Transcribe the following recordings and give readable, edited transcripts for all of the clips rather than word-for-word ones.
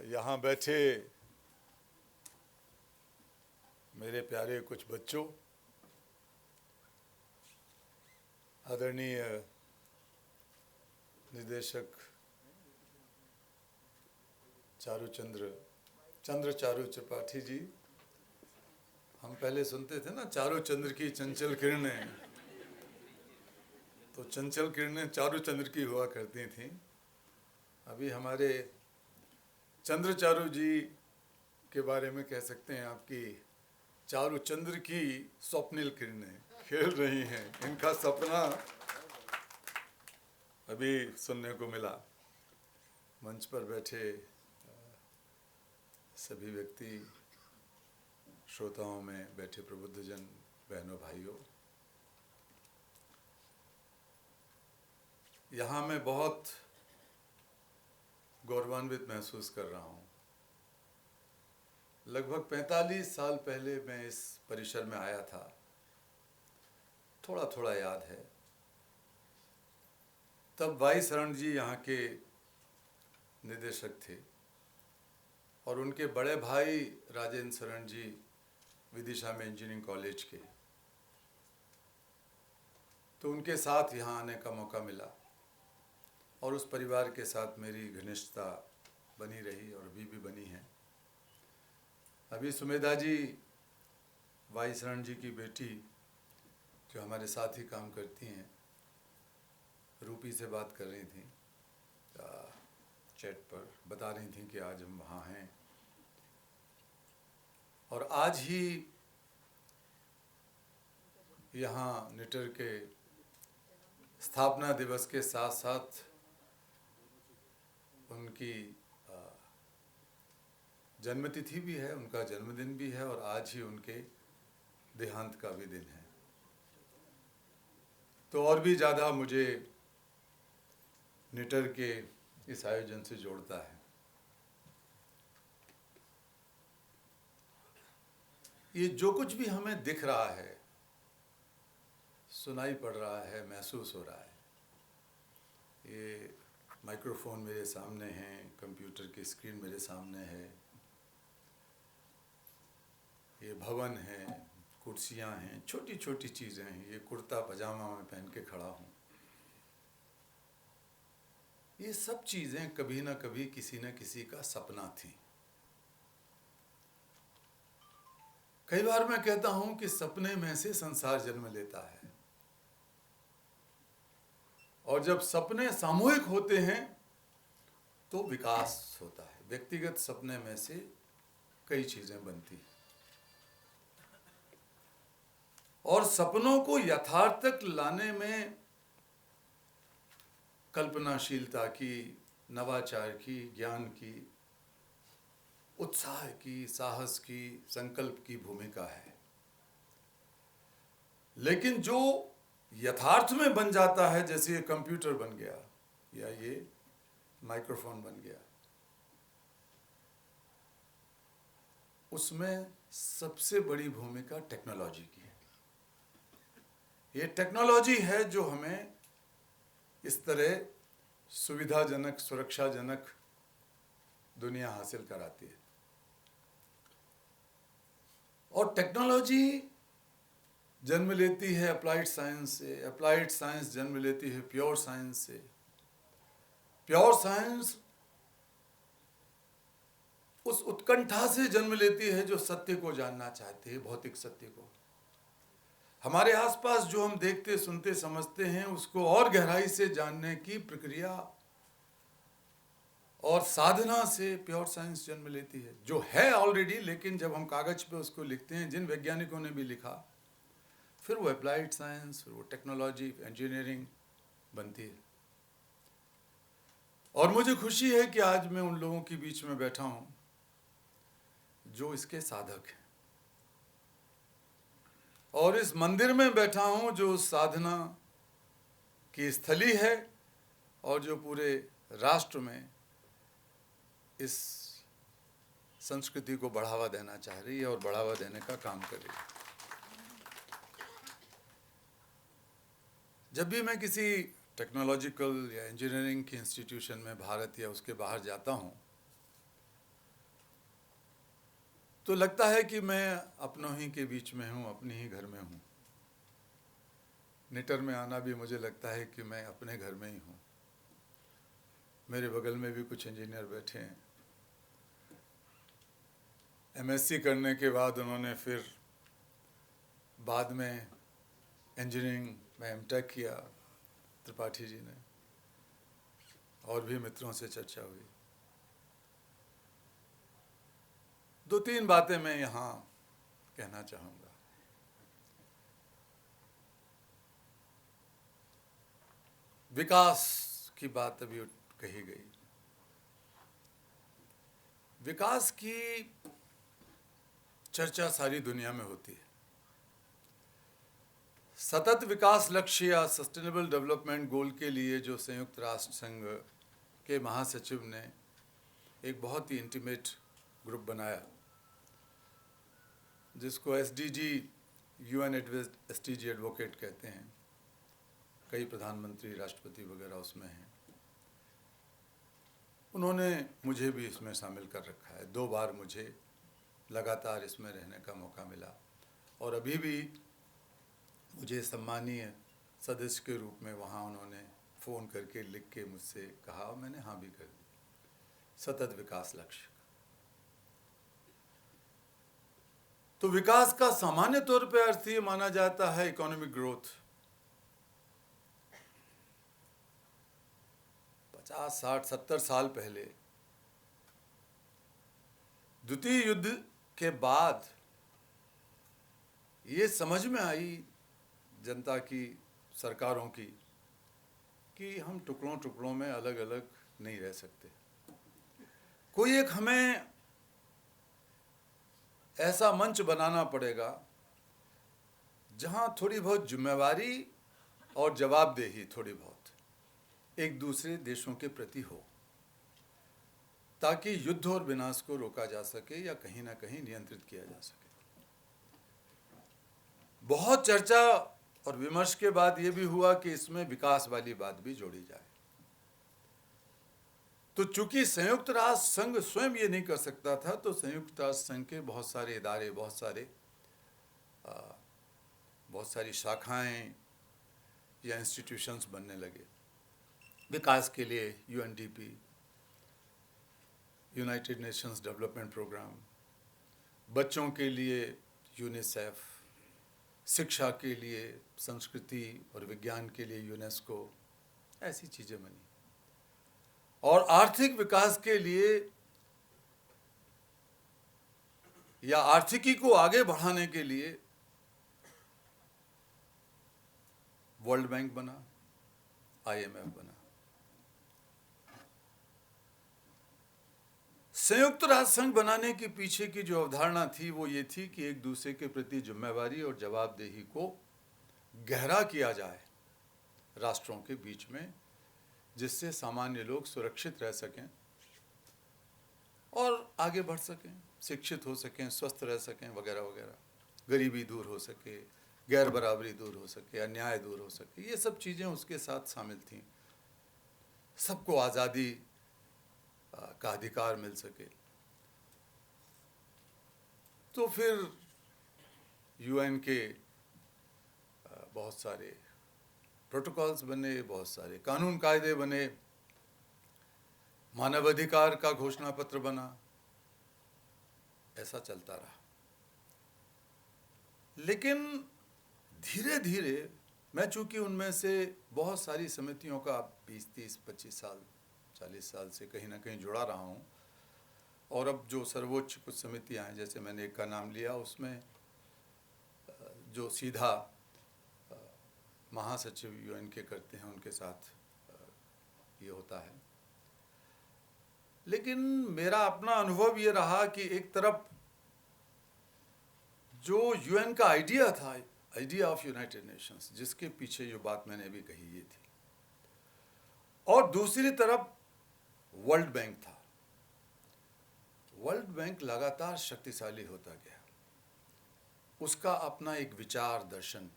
यहाँ बैठे मेरे प्यारे कुछ बच्चों, आदरणीय निदेशक चंद्र चारू त्रिपाठी जी। हम पहले सुनते थे ना, चारों चंद्र की चंचल किरणें, तो चंचल किरणें चारू चंद्र की हुआ करती थीं। अभी हमारे चंद्र चारू जी के बारे में कह सकते हैं आपकी चारू चंद्र की स्वप्निल किरणें खेल रही हैं। इनका सपना अभी सुनने को मिला। मंच पर बैठे सभी व्यक्ति, श्रोताओं में बैठे प्रबुद्धजन, बहनों भाइयों, यहाँ मैं बहुत गौरवान्वित महसूस कर रहा हूँ। लगभग 45 साल पहले मैं इस परिसर में आया था, थोड़ा थोड़ा याद है। तब वाई शरण जी यहाँ के निदेशक थे और उनके बड़े भाई राजेंद्र शरण जी विदिशा में इंजीनियरिंग कॉलेज के, तो उनके साथ यहाँ आने का मौका मिला और उस परिवार के साथ मेरी घनिष्ठता बनी रही और अभी भी बनी है। अभी सुमेधा जी, वाई शरण जी की बेटी, जो हमारे साथ ही काम करती हैं, रूपी से बात कर रही थी चैट पर, बता रही थी कि आज हम वहाँ हैं और आज ही यहाँ निटर के स्थापना दिवस के साथ साथ उनकी जन्मतिथि भी है, उनका जन्मदिन भी है और आज ही उनके देहांत का भी दिन है। तो और भी ज़्यादा मुझे निटर के इस आयोजन से जोड़ता है। ये जो कुछ भी हमें दिख रहा है, सुनाई पड़ रहा है, महसूस हो रहा है, ये माइक्रोफोन मेरे सामने हैं, कंप्यूटर की स्क्रीन मेरे सामने है, ये भवन है, कुर्सियां हैं, छोटी छोटी चीज़ें हैं, ये कुर्ता पजामा मैं पहन के खड़ा हूँ, ये सब चीज़ें कभी ना कभी किसी न किसी का सपना थी। कई बार मैं कहता हूँ कि सपने में से संसार जन्म लेता है और जब सपने सामूहिक होते हैं तो विकास होता है। व्यक्तिगत सपने में से कई चीज़ें बनती हैं और सपनों को यथार्थ तक लाने में कल्पनाशीलता की, नवाचार की, ज्ञान की, उत्साह की, साहस की, संकल्प की भूमिका है। लेकिन जो यथार्थ में बन जाता है, जैसे ये कंप्यूटर बन गया या ये माइक्रोफोन बन गया, उसमें सबसे बड़ी भूमिका टेक्नोलॉजी की है। ये टेक्नोलॉजी है जो हमें इस तरह सुविधाजनक, सुरक्षाजनक दुनिया हासिल कराती है। और टेक्नोलॉजी जन्म लेती है अप्लाइड साइंस से, अप्लाइड साइंस जन्म लेती है प्योर साइंस से, प्योर साइंस उस उत्कंठा से जन्म लेती है जो सत्य को जानना चाहती है, भौतिक सत्य को। हमारे आसपास जो हम देखते, सुनते, समझते हैं, उसको और गहराई से जानने की प्रक्रिया और साधना से प्योर साइंस जन्म लेती है, जो है ऑलरेडी, लेकिन जब हम कागज पे उसको लिखते हैं, जिन वैज्ञानिकों ने भी लिखा, फिर वो अप्लाइड साइंस, फिर वो टेक्नोलॉजी, इंजीनियरिंग बनती है। और मुझे खुशी है कि आज मैं उन लोगों के बीच में बैठा हूं जो इसके साधक हैं और इस मंदिर में बैठा हूं जो साधना की स्थली है और जो पूरे राष्ट्र में इस संस्कृति को बढ़ावा देना चाह रही है और बढ़ावा देने का काम कर रही है। जब भी मैं किसी टेक्नोलॉजिकल या इंजीनियरिंग की इंस्टीट्यूशन में भारत या उसके बाहर जाता हूँ, तो लगता है कि मैं अपनों ही के बीच में हूँ, अपने ही घर में हूँ। निटर में आना भी मुझे लगता है कि मैं अपने घर में ही हूँ। मेरे बगल में भी कुछ इंजीनियर बैठे हैं। एमएससी करने के बाद उन्होंने फिर बाद में इंजीनियरिंग में एमटेक किया, त्रिपाठी जी ने, और भी मित्रों से चर्चा हुई। दो तीन बातें मैं यहाँ कहना चाहूँगा। विकास की बात अभी कही गई। विकास की चर्चा सारी दुनिया में होती है। सतत विकास लक्ष्य या सस्टेनेबल डेवलपमेंट गोल के लिए जो संयुक्त राष्ट्र संघ के महासचिव ने एक बहुत ही इंटीमेट ग्रुप बनाया, जिसको एसडीजी, यूएन एसडीजी एडवोकेट कहते हैं। कई प्रधानमंत्री, राष्ट्रपति वगैरह उसमें हैं। उन्होंने मुझे भी इसमें शामिल कर रखा है। 2 बार मुझे लगातार इसमें रहने का मौका मिला, और अभी भी मुझे सम्मानीय सदस्य के रूप में वहाँ उन्होंने फ़ोन करके लिख के मुझसे कहा, मैंने हाँ भी कर दी। सतत विकास लक्ष्य। तो विकास का सामान्य तौर पर अर्थ ये माना जाता है इकोनॉमिक ग्रोथ। 50, 60, 70 साल पहले द्वितीय युद्ध के बाद ये समझ में आई जनता की, सरकारों की, कि हम टुकड़ों टुकड़ों में अलग अलग नहीं रह सकते। कोई एक हमें ऐसा मंच बनाना पड़ेगा जहां थोड़ी बहुत जिम्मेवारी और जवाबदेही थोड़ी बहुत एक दूसरे देशों के प्रति हो, ताकि युद्ध और विनाश को रोका जा सके या कहीं ना कहीं नियंत्रित किया जा सके। बहुत चर्चा और विमर्श के बाद ये भी हुआ कि इसमें विकास वाली बात भी जोड़ी जाए। तो चूंकि संयुक्त राष्ट्र संघ स्वयं ये नहीं कर सकता था, तो संयुक्त राष्ट्र संघ के बहुत सारे इदारे, बहुत सारी शाखाएं या इंस्टीट्यूशंस बनने लगे। विकास के लिए UNDP, united nations development programme, बच्चों के लिए यूनिसेफ, शिक्षा के लिए, संस्कृति और विज्ञान के लिए यूनेस्को, ऐसी चीज़ें बनी। और आर्थिक विकास के लिए या आर्थिकी को आगे बढ़ाने के लिए वर्ल्ड बैंक बना, आईएमएफ बना। संयुक्त राष्ट्र संघ बनाने के पीछे की जो अवधारणा थी वो ये थी कि एक दूसरे के प्रति जिम्मेवारी और जवाबदेही को गहरा किया जाए राष्ट्रों के बीच में, जिससे सामान्य लोग सुरक्षित रह सकें और आगे बढ़ सकें, शिक्षित हो सकें, स्वस्थ रह सकें, वगैरह वगैरह। गरीबी दूर हो सके, गैर बराबरी दूर हो सके, अन्याय दूर हो सके, ये सब चीज़ें उसके साथ शामिल थीं। सबको आज़ादी का अधिकार मिल सके। तो फिर यूएन के बहुत सारे प्रोटोकॉल्स बने, बहुत सारे कानून कायदे बने, मानवाधिकार का घोषणा पत्र बना, ऐसा चलता रहा। लेकिन धीरे धीरे मैं, चूंकि उनमें से बहुत सारी समितियों का 20, 30, 25 साल, 40 साल से कहीं ना कहीं जुड़ा रहा हूँ, और अब जो सर्वोच्च कुछ समितियाँ हैं, जैसे मैंने एक का नाम लिया, उसमें जो सीधा महासचिव यूएन के करते हैं, उनके साथ ये होता है। लेकिन मेरा अपना अनुभव ये रहा कि एक तरफ जो यूएन का आइडिया था, आइडिया ऑफ यूनाइटेड नेशंस, जिसके पीछे जो बात मैंने अभी कही ये थी, और दूसरी तरफ वर्ल्ड बैंक था। वर्ल्ड बैंक लगातार शक्तिशाली होता गया, उसका अपना एक विचार दर्शन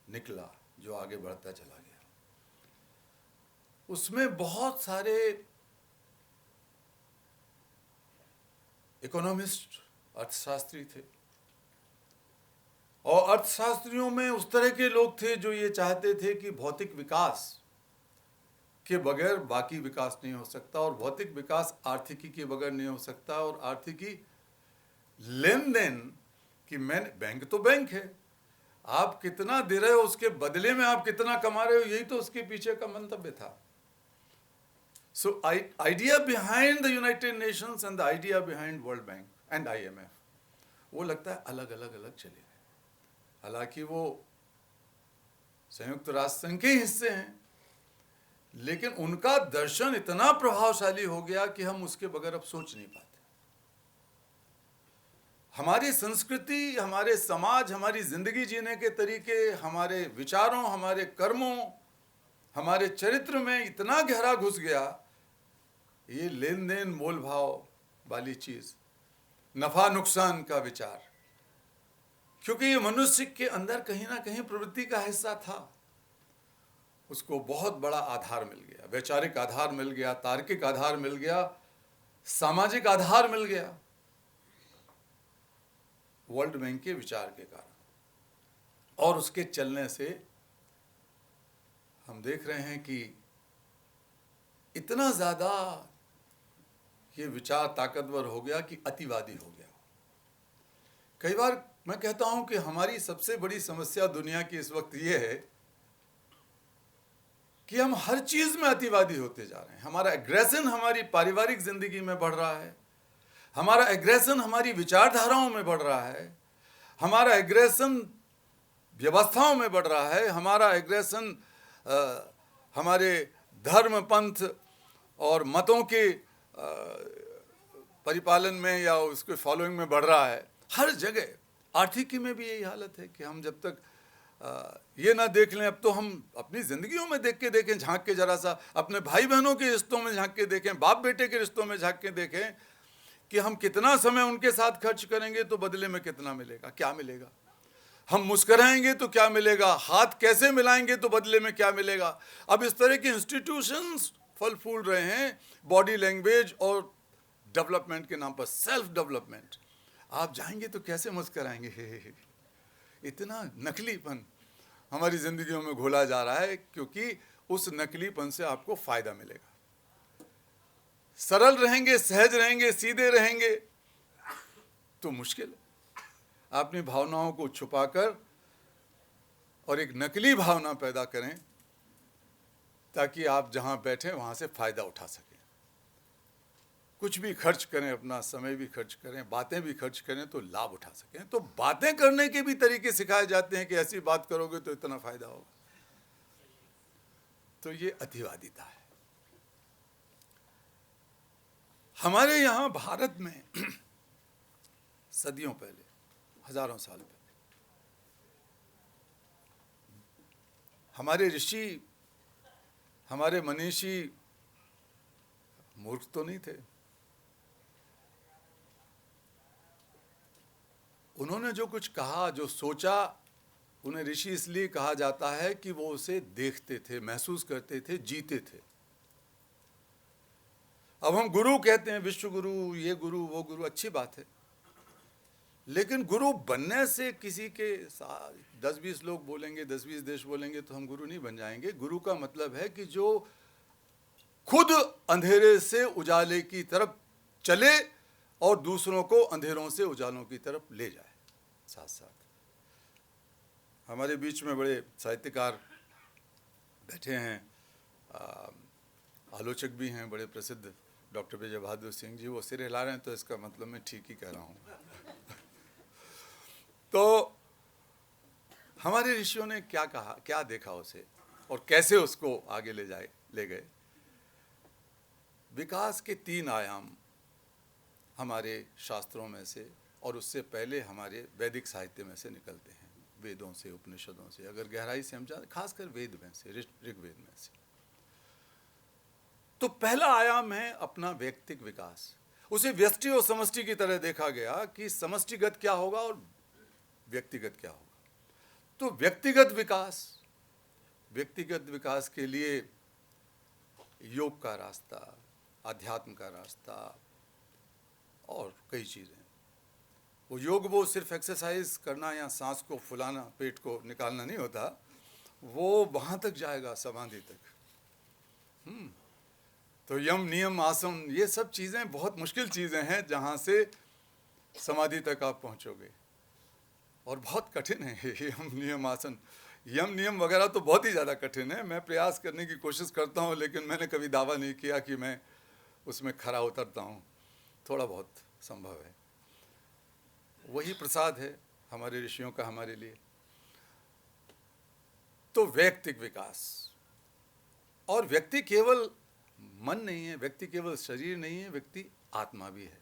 निकला जो आगे बढ़ता चला गया। उसमें बहुत सारे इकोनॉमिस्ट अर्थशास्त्री थे, और अर्थशास्त्रियों में उस तरह के लोग थे जो ये चाहते थे कि भौतिक विकास के बगैर बाकी विकास नहीं हो सकता, और भौतिक विकास आर्थिकी के बगैर नहीं हो सकता, और आर्थिकी लेन देन कि मैंने, बैंक तो बैंक है, आप कितना दे रहे हो उसके बदले में आप कितना कमा रहे हो, यही तो उसके पीछे का मंतव्य था. So idea behind the United Nations and the idea behind world bank and IMF, वो लगता है अलग अलग चले गए. हालांकि वो संयुक्त राष्ट्र संघ के हिस्से हैं, लेकिन उनका दर्शन इतना प्रभावशाली हो गया कि हम उसके बगैर अब सोच नहीं पाते. हमारी संस्कृति, हमारे समाज, हमारी जिंदगी जीने के तरीके, हमारे विचारों, हमारे कर्मों, हमारे चरित्र में इतना गहरा घुस गया ये लेन देन मोल भाव वाली चीज, नफा नुकसान का विचार, क्योंकि ये मनुष्य के अंदर कहीं ना कहीं प्रवृत्ति का हिस्सा था. उसको बहुत बड़ा आधार मिल गया, वैचारिक आधार मिल गया, तार्किक आधार मिल गया, सामाजिक आधार मिल गया वर्ल्ड बैंक के विचार के कारण. और उसके चलने से हम देख रहे हैं कि इतना ज्यादा ये विचार ताकतवर हो गया कि अतिवादी हो गया. कई बार मैं कहता हूं कि हमारी सबसे बड़ी समस्या दुनिया की इस वक्त ये है कि हम हर चीज में अतिवादी होते जा रहे हैं. हमारा एग्रेशन हमारी पारिवारिक जिंदगी में बढ़ रहा है, हमारा एग्रेशन हमारी विचारधाराओं में बढ़ रहा है, हमारा एग्रेशन व्यवस्थाओं में बढ़ रहा है, हमारा एग्रेशन हमारे धर्म, पंथ और मतों के परिपालन में या उसके फॉलोइंग में बढ़ रहा है. हर जगह आर्थिकी में भी यही हालत है कि हम जब तक ये ना देख लें, अब तो हम अपनी जिंदगियों में देखें, झांक के जरा सा, अपने भाई बहनों के रिश्तों में झांक के देखें, बाप बेटे के रिश्तों में झांक के देखें कि हम कितना समय उनके साथ खर्च करेंगे तो बदले में कितना मिलेगा, क्या मिलेगा. हम मुस्कुराएंगे तो क्या मिलेगा, हाथ कैसे मिलाएंगे तो बदले में क्या मिलेगा. अब इस तरह के इंस्टीट्यूशंस फल फूल रहे हैं बॉडी लैंग्वेज और डेवलपमेंट के नाम पर, सेल्फ डेवलपमेंट. आप जाएंगे तो कैसे मुस्कुराएंगे. इतना नकलीपन हमारी जिंदगियों में घोला जा रहा है, क्योंकि उस नकलीपन से आपको फायदा मिलेगा. सरल रहेंगे, सहज रहेंगे, सीधे रहेंगे तो मुश्किल है. अपनी भावनाओं को छुपाकर और एक नकली भावना पैदा करें ताकि आप जहां बैठे वहां से फायदा उठा सकें. कुछ भी खर्च करें, अपना समय भी खर्च करें, बातें भी खर्च करें तो लाभ उठा सकें. तो बातें करने के भी तरीके सिखाए जाते हैं कि ऐसी बात करोगे तो इतना फायदा होगा. तो ये अतिवादिता है. हमारे यहाँ भारत में सदियों पहले, हजारों साल पहले, हमारे ऋषि, हमारे मनीषी मूर्ख तो नहीं थे. उन्होंने जो कुछ कहा, जो सोचा, उन्हें ऋषि इसलिए कहा जाता है कि वो उसे देखते थे, महसूस करते थे, जीते थे. अब हम गुरु कहते हैं, विश्व गुरु, ये गुरु, वो गुरु, अच्छी बात है. लेकिन गुरु बनने से किसी के 10-20 लोग बोलेंगे, 10-20 देश बोलेंगे तो हम गुरु नहीं बन जाएंगे. गुरु का मतलब है कि जो खुद अंधेरे से उजाले की तरफ चले और दूसरों को अंधेरों से उजालों की तरफ ले जाए. साथ साथ हमारे बीच में बड़े साहित्यकार बैठे हैं, आलोचक भी हैं, बड़े प्रसिद्ध डॉक्टर विजय बहादुर सिंह जी. वो सिर हिला रहे हैं तो इसका मतलब मैं ठीक ही कह रहा हूँ. तो हमारे ऋषियों ने क्या कहा, क्या देखा उसे और कैसे उसको आगे ले गए. विकास के 3 आयाम हमारे शास्त्रों में से और उससे पहले हमारे वैदिक साहित्य में से निकलते हैं, वेदों से, उपनिषदों से. अगर गहराई से हम जाए, खासकर वेद में से, ऋग्वेद में से. तो पहला आयाम है अपना व्यक्तिक विकास. उसे व्यष्टि और समष्टि की तरह देखा गया कि समष्टिगत क्या होगा और व्यक्तिगत क्या होगा. तो व्यक्तिगत विकास के लिए योग का रास्ता, आध्यात्म का रास्ता और कई चीजें. वो योग वो सिर्फ एक्सरसाइज करना या सांस को फुलाना, पेट को निकालना नहीं होता, वो वहाँ तक जाएगा, समाधि तक। तो यम नियम आसन ये सब चीज़ें बहुत मुश्किल चीज़ें हैं जहाँ से समाधि तक आप पहुँचोगे, और बहुत कठिन है ये यम नियम आसन। यम नियम वगैरह तो बहुत ही ज़्यादा कठिन है। मैं प्रयास करने की कोशिश करता हूँ, लेकिन मैंने कभी दावा नहीं किया कि मैं उसमें खरा उतरता हूँ। थोड़ा बहुत संभव है। वही प्रसाद है हमारे ऋषियों का हमारे लिए। तो वैयक्तिक विकास, और व्यक्ति केवल मन नहीं है, व्यक्ति केवल शरीर नहीं है, व्यक्ति आत्मा भी है।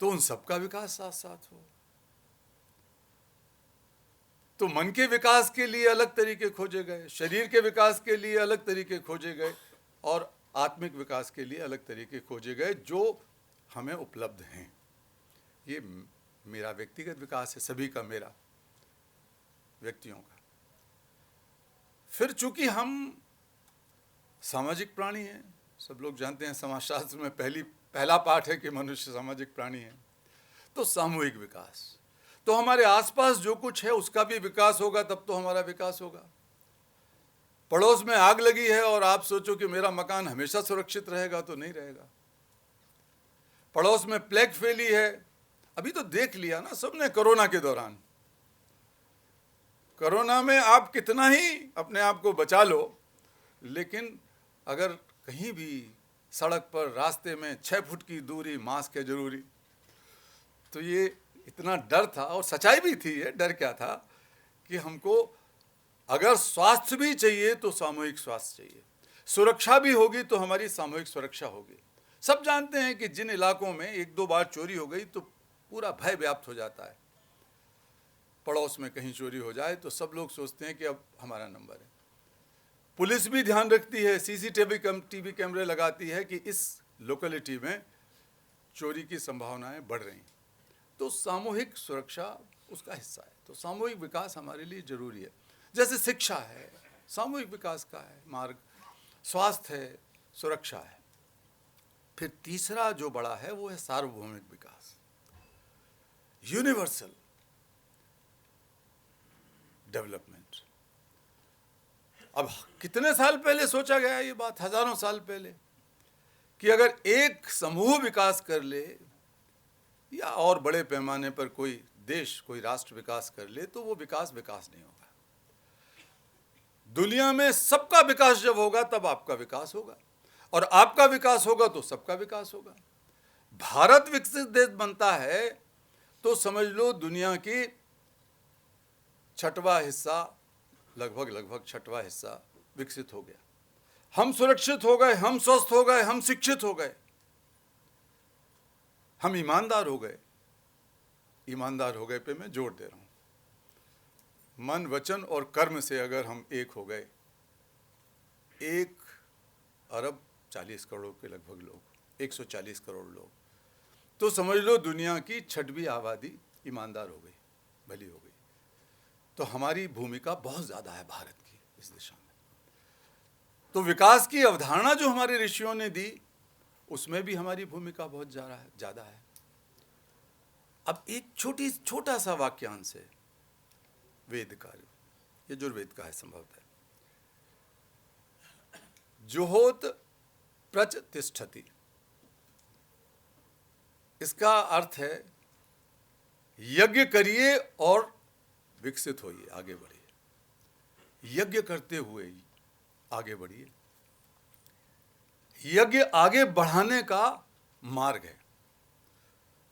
तो उन सबका विकास साथ साथ हो। तो मन के विकास के लिए अलग तरीके खोजे गए, शरीर के विकास के लिए अलग तरीके खोजे गए, और आत्मिक विकास के लिए अलग तरीके खोजे गए जो हमें उपलब्ध हैं। ये मेरा व्यक्तिगत विकास है, सभी का, मेरा व्यक्तियों का। फिर चूंकि हम सामाजिक प्राणी हैं, सब लोग जानते हैं समाजशास्त्र में पहला पाठ है कि मनुष्य सामाजिक प्राणी है। तो सामूहिक विकास, तो हमारे आसपास जो कुछ है उसका भी विकास होगा, तब तो हमारा विकास होगा। पड़ोस में आग लगी है और आप सोचो कि मेरा मकान हमेशा सुरक्षित रहेगा, तो नहीं रहेगा। पड़ोस में प्लेग फैली है, अभी तो देख लिया ना सबने कोरोना के दौरान। कोरोना में आप कितना ही अपने आप को बचा लो, लेकिन अगर कहीं भी सड़क पर, रास्ते में 6 फुट की दूरी, मास्क है जरूरी। तो ये इतना डर था, और सच्चाई भी थी। ये डर क्या था कि हमको अगर स्वास्थ्य भी चाहिए तो सामूहिक स्वास्थ्य चाहिए, सुरक्षा भी होगी तो हमारी सामूहिक सुरक्षा होगी। सब जानते हैं कि जिन इलाकों में 1-2 बार चोरी हो गई तो पूरा भय व्याप्त हो जाता है। पड़ोस में कहीं चोरी हो जाए तो सब लोग सोचते हैं कि अब हमारा नंबर है। पुलिस भी ध्यान रखती है, सीसीटीवी कैमरे लगाती है कि इस लोकेलिटी में चोरी की संभावनाएं बढ़ रही। तो सामूहिक सुरक्षा उसका हिस्सा है। तो सामूहिक विकास हमारे लिए जरूरी है। जैसे शिक्षा है, सामूहिक विकास का है मार्ग, स्वास्थ्य है, सुरक्षा है। फिर तीसरा जो बड़ा है वो है सार्वभौमिक विकास, यूनिवर्सल डेवलपमेंट। अब कितने साल पहले सोचा गया ये बात, हजारों साल पहले, कि अगर एक समूह विकास कर ले या और बड़े पैमाने पर कोई देश, कोई राष्ट्र विकास कर ले, तो वो विकास नहीं होगा। दुनिया में सबका विकास जब होगा तब आपका विकास होगा, और आपका विकास होगा तो सबका विकास होगा। भारत विकसित देश बनता है तो समझ लो दुनिया की छठवां हिस्सा, लगभग छठवां हिस्सा विकसित हो गया। हम सुरक्षित हो गए, हम स्वस्थ हो गए, हम शिक्षित हो गए, हम ईमानदार हो गए। ईमानदार हो गए पे मैं जोर दे रहा हूं। मन, वचन और कर्म से अगर हम एक हो गए, 1 अरब 40 करोड़ के लगभग लोग, 140 करोड़ लोग, तो समझ लो दुनिया की 6वीं आबादी ईमानदार हो गई, भली हो गई। तो हमारी भूमिका बहुत ज़्यादा है भारत की इस दिशा में। तो विकास की अवधारणा जो हमारे ऋषियों ने दी, उसमें भी हमारी भूमिका बहुत ज़्यादा है। अब एक छोटा सा वाक्यांश है वेद का, यजुर्वेद का है संभवतः। जुहोत प्रच तिष्ठति, इसका अर्थ है यज्ञ करिए और विकसित होइए, आगे बढ़िए। यज्ञ करते हुए आगे बढ़िए। यज्ञ आगे बढ़ाने का मार्ग है,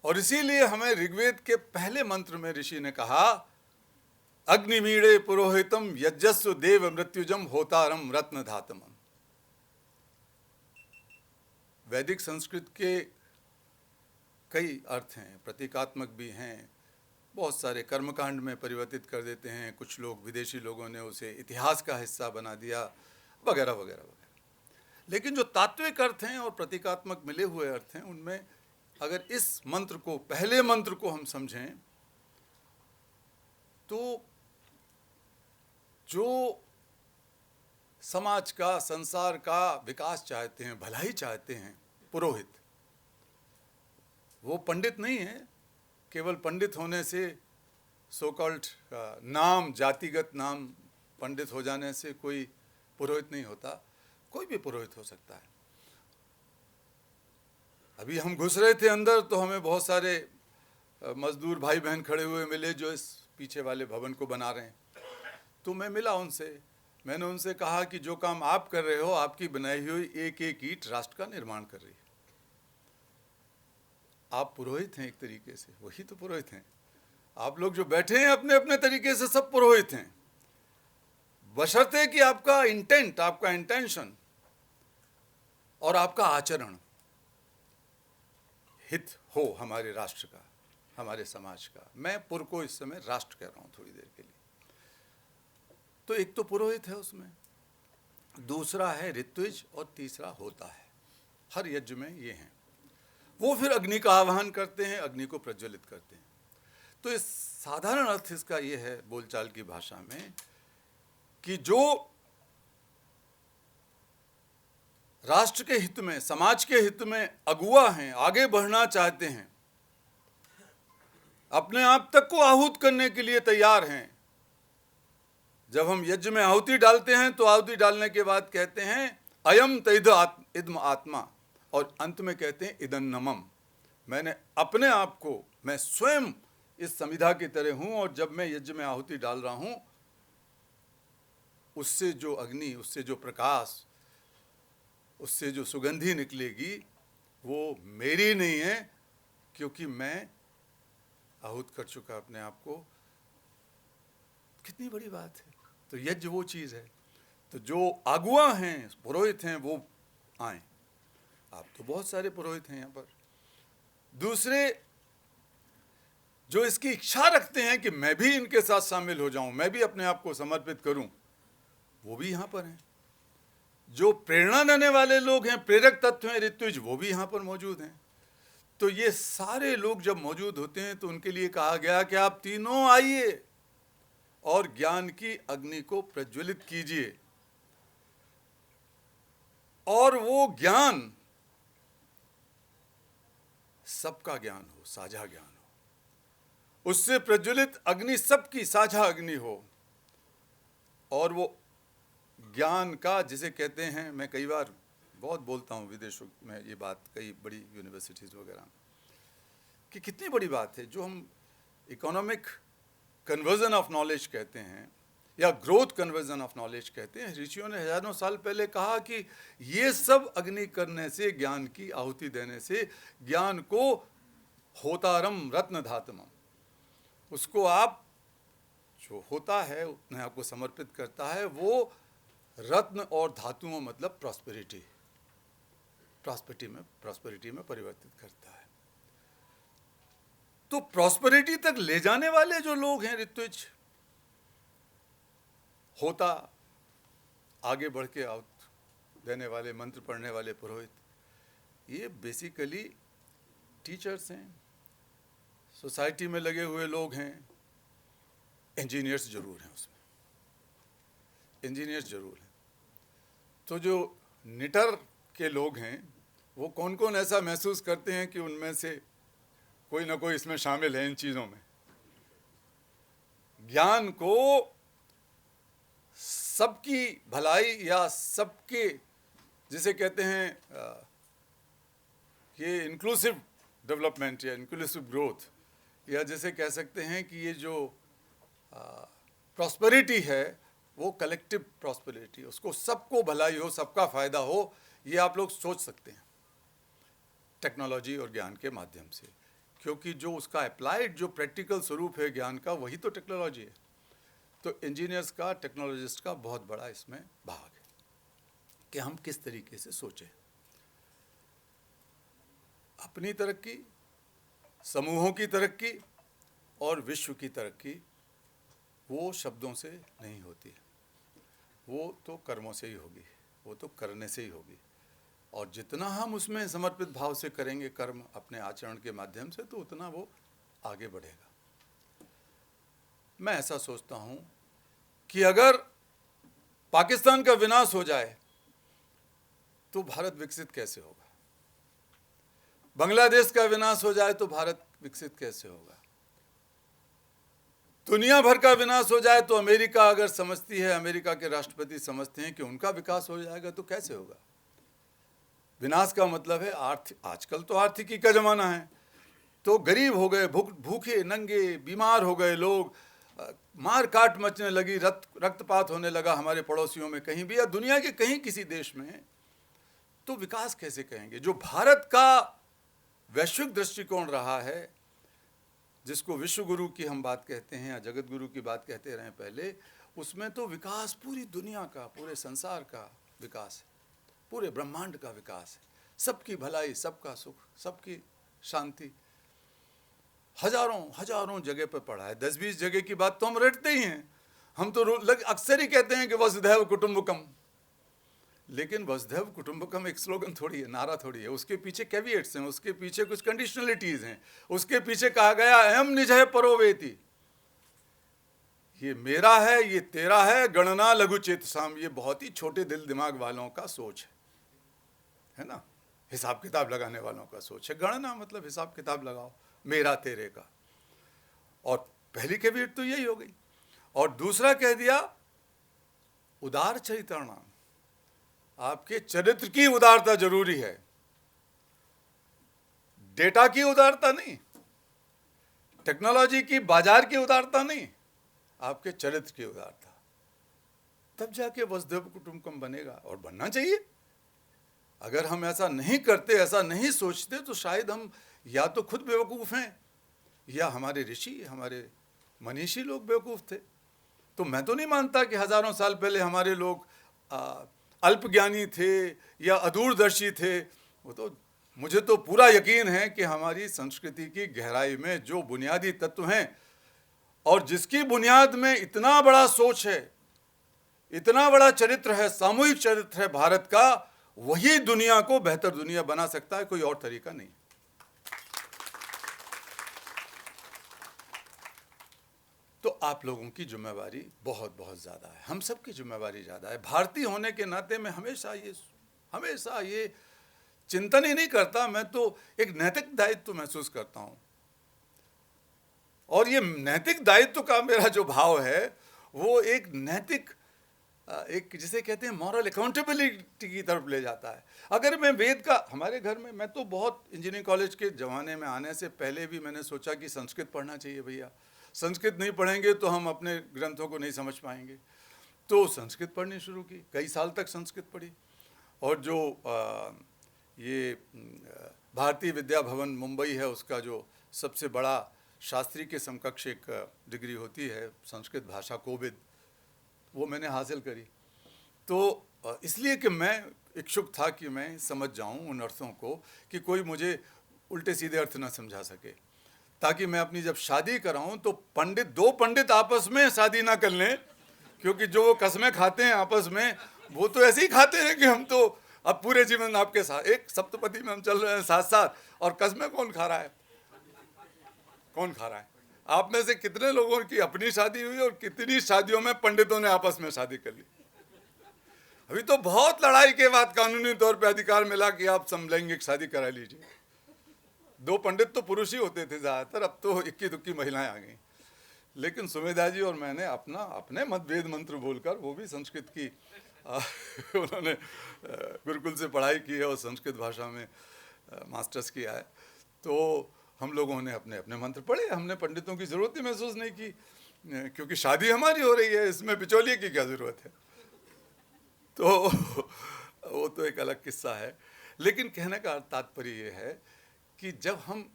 और इसीलिए हमें ऋग्वेद के पहले मंत्र में ऋषि ने कहा, अग्निमीड़े पुरोहितम यज्ञस्व देव मृत्युजम होतारम रत्न धातमम। वैदिक संस्कृत के कई अर्थ हैं, प्रतीकात्मक भी हैं, बहुत सारे कर्मकांड में परिवर्तित कर देते हैं कुछ लोग, विदेशी लोगों ने उसे इतिहास का हिस्सा बना दिया, वगैरह वगैरह वगैरह। लेकिन जो तात्विक अर्थ हैं और प्रतीकात्मक मिले हुए अर्थ हैं, उनमें अगर इस मंत्र को, पहले मंत्र को हम समझें, तो जो समाज का, संसार का विकास चाहते हैं, भलाई चाहते हैं, पुरोहित, वो पंडित नहीं है, केवल पंडित होने से, सो कॉल्ड नाम, जातिगत नाम, पंडित हो जाने से कोई पुरोहित नहीं होता। कोई भी पुरोहित हो सकता है। अभी हम घुस रहे थे अंदर तो हमें बहुत सारे मजदूर भाई बहन खड़े हुए मिले जो इस पीछे वाले भवन को बना रहे हैं। तो मैं मिला उनसे, मैंने उनसे कहा कि जो काम आप कर रहे हो, आपकी बनाई हुई एक एक ईंट राष्ट्र का निर्माण कर रही है। आप पुरोहित हैं एक तरीके से, वही तो पुरोहित हैं। आप लोग जो बैठे हैं अपने अपने तरीके से सब पुरोहित हैं, बशर्ते कि आपका इंटेंट, आपका इंटेंशन और आपका आचरण हित हो हमारे राष्ट्र का, हमारे समाज का। मैं पुर को इस समय राष्ट्र कह रहा हूं थोड़ी देर के लिए। तो एक तो पुरोहित है उसमें, दूसरा है ऋत्विज और तीसरा होता है। हर यज्ञ में ये हैं। वो फिर अग्नि का आवाहन करते हैं, अग्नि को प्रज्वलित करते हैं। तो इस साधारण अर्थ इसका ये है बोलचाल की भाषा में कि जो राष्ट्र के हित में, समाज के हित में अगुआ हैं, आगे बढ़ना चाहते हैं, अपने आप तक को आहूत करने के लिए तैयार हैं। जब हम यज्ञ में आहुति डालते हैं तो आहुति डालने के बाद कहते हैं अयम तैध इद्म आत्मा, और अंत में कहते हैं इदन्नमम। मैंने अपने आप को, मैं स्वयं इस समिधा की तरह हूं, और जब मैं यज्ञ में आहुति डाल रहा हूं, उससे जो अग्नि, उससे जो प्रकाश, उससे जो सुगंधी निकलेगी वो मेरी नहीं है, क्योंकि मैं आहूत कर चुका अपने आप को। कितनी बड़ी बात है। तो यज्ञ वो चीज़ है। तो जो अगुआ हैं, पुरोहित हैं, वो आए। आप तो बहुत सारे पुरोहित हैं यहाँ पर। दूसरे जो इसकी इच्छा रखते हैं कि मैं भी इनके साथ शामिल हो जाऊं, मैं भी अपने आप को समर्पित करूं, वो भी यहाँ पर हैं। जो प्रेरणा देने वाले लोग हैं, प्रेरक तत्व हैं, ऋत्विज, वो भी यहाँ पर मौजूद हैं। तो ये सारे लोग जब मौजूद होते हैं तो उनके लिए कहा गया कि आप तीनों आइए और ज्ञान की अग्नि को प्रज्वलित कीजिए, और वो ज्ञान सबका ज्ञान हो, साझा ज्ञान हो, उससे प्रज्वलित अग्नि सबकी साझा अग्नि हो। और वो ज्ञान का, जिसे कहते हैं, मैं कई बार बहुत बोलता हूँ विदेशों में ये बात, कई बड़ी यूनिवर्सिटीज़ वगैरह, कि कितनी बड़ी बात है जो हम इकोनॉमिक कन्वर्जन ऑफ नॉलेज कहते हैं या ग्रोथ कन्वर्जन ऑफ नॉलेज कहते हैं। ऋषियों ने हजारों साल पहले कहा कि ये सब अग्नि करने से, ज्ञान की आहुति देने से, ज्ञान को होतारम रत्न धातमम, उसको आप जो होता है अपने आप को समर्पित करता है, वो रत्न और धातुओं मतलब प्रॉस्पेरिटी में परिवर्तित करता है। तो प्रॉस्पेरिटी तक ले जाने वाले जो लोग हैं, ऋत्विज, होता, आगे बढ़ के आहुत देने वाले, मंत्र पढ़ने वाले पुरोहित, ये बेसिकली टीचर्स हैं, सोसाइटी में लगे हुए लोग हैं। इंजीनियर्स जरूर हैं उसमें, इंजीनियर्स जरूर हैं। तो जो निटर के लोग हैं, वो कौन कौन ऐसा महसूस करते हैं कि उनमें से कोई ना कोई इसमें शामिल है इन चीज़ों में। ज्ञान को सबकी भलाई या सबके, जिसे कहते हैं कि इंक्लूसिव डेवलपमेंट या इंक्लूसिव ग्रोथ, या जैसे कह सकते हैं कि ये जो प्रॉस्पेरिटी है वो कलेक्टिव प्रॉस्पेरिटी, उसको सबको भलाई हो, सबका फायदा हो, ये आप लोग सोच सकते हैं टेक्नोलॉजी और ज्ञान के माध्यम से, क्योंकि जो उसका अप्लाइड, जो प्रैक्टिकल स्वरूप है ज्ञान का, वही तो टेक्नोलॉजी है। तो इंजीनियर्स का, टेक्नोलॉजिस्ट का बहुत बड़ा इसमें भाग है कि हम किस तरीके से सोचें। अपनी तरक्की, समूहों की तरक्की और विश्व की तरक्की वो शब्दों से नहीं होती है, वो तो कर्मों से ही होगी, वो तो करने से ही होगी। और जितना हम उसमें समर्पित भाव से करेंगे कर्म अपने आचरण के माध्यम से, तो उतना वो आगे बढ़ेगा। मैं ऐसा सोचता हूँ कि अगर पाकिस्तान का विनाश हो जाए तो भारत विकसित कैसे होगा, बांग्लादेश का विनाश हो जाए तो भारत विकसित कैसे होगा, दुनिया भर का विनाश हो जाए तो अमेरिका अगर समझती है, अमेरिका के राष्ट्रपति समझते हैं कि उनका विकास हो जाएगा, तो कैसे होगा? विनाश का मतलब है आजकल तो आर्थिकी का जमाना है, तो गरीब हो गए, भूखे नंगे बीमार हो गए लोग, मार काट मचने लगी, रक्तपात होने लगा हमारे पड़ोसियों में कहीं भी या दुनिया के कहीं किसी देश में, तो विकास कैसे कहेंगे? जो भारत का वैश्विक दृष्टिकोण रहा है, जिसको विश्व गुरु की हम बात कहते हैं या जगत गुरु की बात कहते रहे पहले, उसमें तो विकास पूरी दुनिया का, पूरे संसार का विकास है, पूरे ब्रह्मांड का विकास है, सबकी भलाई, सबका सुख, सबकी शांति। हजारों हजारों जगह पर पढ़ा है, 10-20 जगह की बात तो हम रटते ही हैं। हम तो अक्सर ही कहते हैं कि वसुधैव कुटुंबकम, लेकिन वसुधैव कुटुंबकम एक स्लोगन थोड़ी है, नारा थोड़ी है, उसके पीछे कैविएट्स हैं, उसके पीछे कुछ कंडीशनलिटीज हैं, उसके पीछे कहा गया अहम निजः परोवेति, ये मेरा है, ये तेरा है, गणना लघु चेतसाम, ये बहुत ही छोटे दिल दिमाग वालों का सोच है ना, हिसाब किताब लगाने वालों का सोच है। गणना मतलब हिसाब किताब लगाओ, मेरा तेरे का। और पहली कैविएट तो यही हो गई। और दूसरा कह दिया उदार चरित्राणाम, आपके चरित्र की उदारता जरूरी है, डेटा की उदारता नहीं, टेक्नोलॉजी की, बाजार की उदारता नहीं, आपके चरित्र की उदारता, तब जाके वसुधैव कुटुंबकम बनेगा। और बनना चाहिए। अगर हम ऐसा नहीं करते, ऐसा नहीं सोचते, तो शायद हम या तो खुद बेवकूफ़ हैं या हमारे ऋषि, हमारे मनीषी लोग बेवकूफ़ थे। तो मैं तो नहीं मानता कि हजारों साल पहले हमारे लोग अल्पज्ञानी थे या अदूरदर्शी थे। वो तो मुझे तो पूरा यकीन है कि हमारी संस्कृति की गहराई में जो बुनियादी तत्व हैं और जिसकी बुनियाद में इतना बड़ा सोच है, इतना बड़ा चरित्र है, सामूहिक चरित्र है भारत का, वही दुनिया को बेहतर दुनिया बना सकता है, कोई और तरीका नहीं। तो आप लोगों की जिम्मेवारी बहुत बहुत ज़्यादा है, हम सब की जिम्मेवारी ज़्यादा है। भारतीय होने के नाते मैं हमेशा ये चिंतन ही नहीं करता, मैं तो एक नैतिक दायित्व महसूस करता हूँ। और ये नैतिक दायित्व का मेरा जो भाव है वो एक नैतिक, एक जिसे कहते हैं मॉरल अकाउंटेबिलिटी की तरफ ले जाता है। अगर मैं वेद का, हमारे घर में, मैं तो बहुत इंजीनियरिंग कॉलेज के ज़माने में आने से पहले भी मैंने सोचा कि संस्कृत पढ़ना चाहिए भैया, संस्कृत नहीं पढ़ेंगे तो हम अपने ग्रंथों को नहीं समझ पाएंगे। तो संस्कृत पढ़नी शुरू की, कई साल तक संस्कृत पढ़ी। और जो ये भारतीय विद्या भवन मुंबई है, उसका जो सबसे बड़ा शास्त्री के समकक्ष एक डिग्री होती है संस्कृत भाषा कोविद, वो मैंने हासिल करी। तो इसलिए कि मैं इच्छुक था कि मैं समझ जाऊं उन अर्थों को कि कोई मुझे उल्टे सीधे अर्थ ना समझा सके, ताकि मैं अपनी जब शादी कराऊं तो दो पंडित आपस में शादी ना कर लें, क्योंकि जो वो कस्में खाते हैं आपस में, वो तो ऐसे ही खाते हैं कि हम तो अब पूरे जीवन आपके साथ, एक सप्तपदी में हम चल रहे हैं साथ साथ, और कस्में कौन खा रहा है? कौन खा रहा है? आप में से कितने लोगों की अपनी शादी हुई और कितनी शादियों में पंडितों ने आपस में शादी कर ली? अभी तो बहुत लड़ाई के बाद कानूनी तौर पे अधिकार मिला कि आप समलैंगिक शादी करा लीजिए। 2 पंडित तो पुरुष ही होते थे ज़्यादातर, अब तो इक्की दुक्की महिलाएं आ गई। लेकिन सुमेधा जी और मैंने अपने वेद मंत्र बोलकर, वो भी संस्कृत की उन्होंने गुरुकुल से पढ़ाई की है और संस्कृत भाषा में मास्टर्स किया है, तो हम लोगों ने अपने अपने मंत्र पढ़े। हमने पंडितों की ज़रूरत ही महसूस नहीं की, क्योंकि शादी हमारी हो रही है, इसमें बिचौलिए की क्या ज़रूरत है। तो वो तो एक अलग किस्सा है। लेकिन कहने का तात्पर्य ये है कि जब हम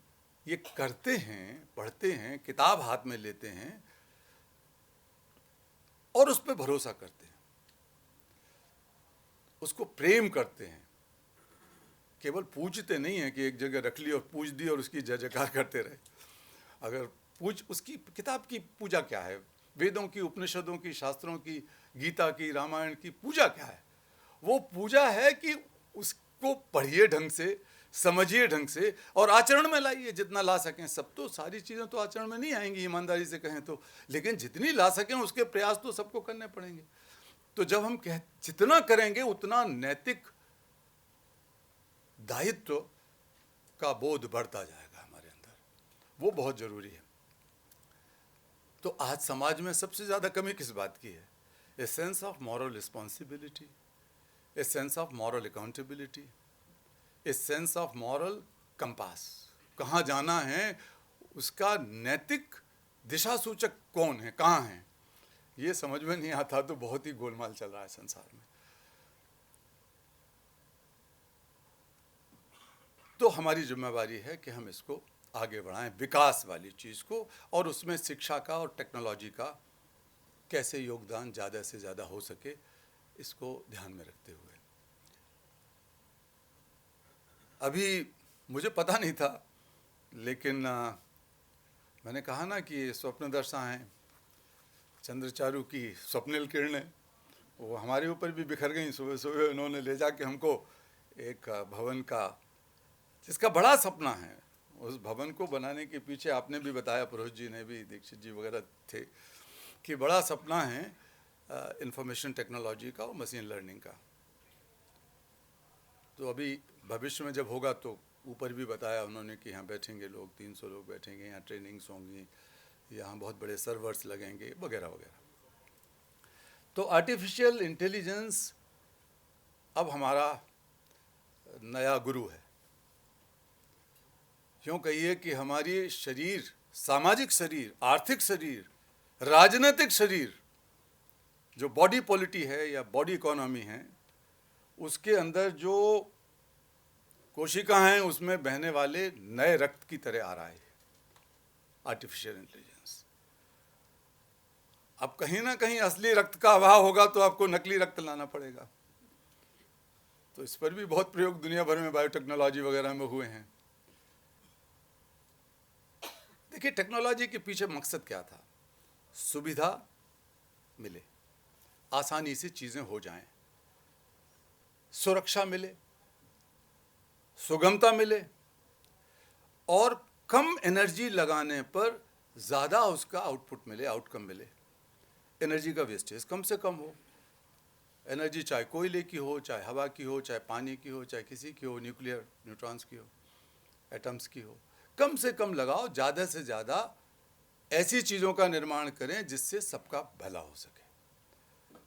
ये करते हैं, पढ़ते हैं, किताब हाथ में लेते हैं और उस पर भरोसा करते हैं, उसको प्रेम करते हैं, केवल पूजते नहीं है कि एक जगह रख ली और पूज दी और उसकी जय जयकार करते रहे। अगर उसकी किताब की पूजा क्या है, वेदों की, उपनिषदों की, शास्त्रों की, गीता की, रामायण की पूजा क्या है? वो पूजा है कि उसको पढ़िए ढंग से, समझिए ढंग से और आचरण में लाइए जितना ला सकें। सब तो, सारी चीज़ें तो आचरण में नहीं आएंगी ईमानदारी से कहें तो, लेकिन जितनी ला सकें उसके प्रयास तो सबको करने पड़ेंगे। तो जब हम जितना करेंगे उतना नैतिक दायित्व का बोध बढ़ता जाएगा हमारे अंदर, वो बहुत ज़रूरी है। तो आज समाज में सबसे ज़्यादा कमी किस बात की है? A sense of moral responsibility, a sense of moral accountability, a sense of moral compass. कहाँ जाना है, उसका नैतिक दिशा सूचक कौन है, कहाँ है, ये समझ में नहीं आता तो बहुत ही गोलमाल चल रहा है संसार में। तो हमारी जिम्मेवारी है कि हम इसको आगे बढ़ाएं, विकास वाली चीज़ को, और उसमें शिक्षा का और टेक्नोलॉजी का कैसे योगदान ज़्यादा से ज़्यादा हो सके, इसको ध्यान में रखते हुए। अभी मुझे पता नहीं था, लेकिन मैंने कहा ना कि स्वप्नदर्शा हैं, चंद्रचारू की स्वप्निल किरणें वो हमारे ऊपर भी बिखर गई। सुबह सुबह उन्होंने ले जाके हमको एक भवन का, जिसका बड़ा सपना है, उस भवन को बनाने के पीछे आपने भी बताया, पुरोहित जी ने भी, दीक्षित जी वगैरह थे, कि बड़ा सपना है इंफॉर्मेशन टेक्नोलॉजी का और मशीन लर्निंग का। तो अभी भविष्य में जब होगा तो ऊपर भी बताया उन्होंने कि यहाँ बैठेंगे लोग, 300 लोग बैठेंगे, यहाँ ट्रेनिंग्स होंगी, यहाँ बहुत बड़े सर्वर्स लगेंगे वगैरह वगैरह। तो आर्टिफिशियल इंटेलिजेंस अब हमारा नया गुरु है। क्यों कहिए कि हमारी शरीर, सामाजिक शरीर, आर्थिक शरीर, राजनीतिक शरीर, जो बॉडी पॉलिटी है या बॉडी इकोनॉमी है, उसके अंदर जो कोशिका हैं उसमें बहने वाले नए रक्त की तरह आ रहा है आर्टिफिशियल इंटेलिजेंस। अब कहीं ना कहीं असली रक्त का अभाव होगा तो आपको नकली रक्त लाना पड़ेगा। तो इस पर भी बहुत प्रयोग दुनिया भर में बायोटेक्नोलॉजी वगैरह में हुए हैं। देखिए, टेक्नोलॉजी के पीछे मकसद क्या था? सुविधा मिले, आसानी से चीजें हो जाएं, सुरक्षा मिले, सुगमता मिले, और कम एनर्जी लगाने पर ज़्यादा उसका आउटपुट मिले, आउटकम मिले। एनर्जी का वेस्टेज कम से कम हो। एनर्जी चाहे कोयले की हो, चाहे हवा की हो, चाहे पानी की हो, चाहे किसी की हो, न्यूक्लियर न्यूट्रॉन्स की हो, एटम्स की हो, कम से कम लगाओ, ज़्यादा से ज़्यादा ऐसी चीज़ों का निर्माण करें जिससे सबका भला हो सके।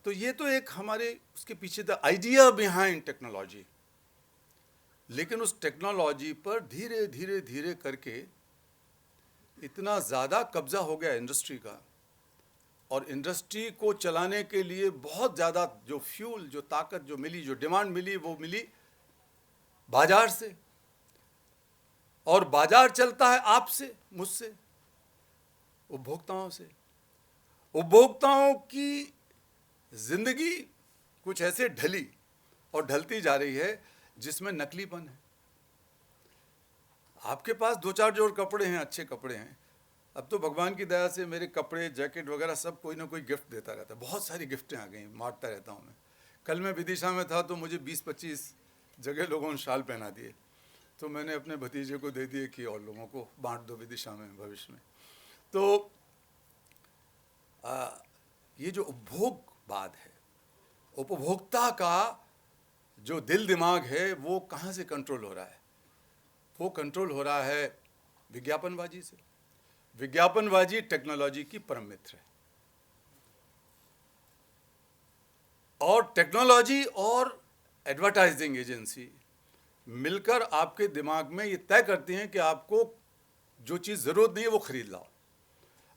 तो ये तो एक हमारे उसके पीछे द आइडिया बिहाइंड टेक्नोलॉजी। लेकिन उस टेक्नोलॉजी पर धीरे धीरे धीरे करके इतना ज़्यादा कब्जा हो गया इंडस्ट्री का, और इंडस्ट्री को चलाने के लिए बहुत ज़्यादा जो फ्यूल, जो ताकत जो मिली, जो डिमांड मिली, वो मिली बाजार से। और बाजार चलता है आपसे, मुझसे, उपभोक्ताओं से। उपभोक्ताओं की जिंदगी कुछ ऐसे ढली और ढलती जा रही है जिसमें नकलीपन है। आपके पास 2-4 जोड़ कपड़े हैं, अच्छे कपड़े हैं, अब तो भगवान की दया से मेरे कपड़े, जैकेट वगैरह सब कोई ना कोई गिफ्ट देता रहता है। बहुत सारी गिफ्टें आ गई, बांटता रहता हूँ मैं। कल मैं विदिशा में था तो मुझे 20-25 जगह लोगों ने शाल पहना दिए, तो मैंने अपने भतीजे को दे दिए कि और लोगों को बांट दो विदिशा में भविष्य में। तो ये जो उपभोगवाद है, उपभोक्ता का जो दिल दिमाग है, वो कहाँ से कंट्रोल हो रहा है? वो कंट्रोल हो रहा है विज्ञापनबाजी से। विज्ञापनबाजी टेक्नोलॉजी की परम मित्र है, और टेक्नोलॉजी और एडवर्टाइजिंग एजेंसी मिलकर आपके दिमाग में ये तय करती हैं कि आपको जो चीज़ ज़रूरत नहीं है वो खरीद लाओ।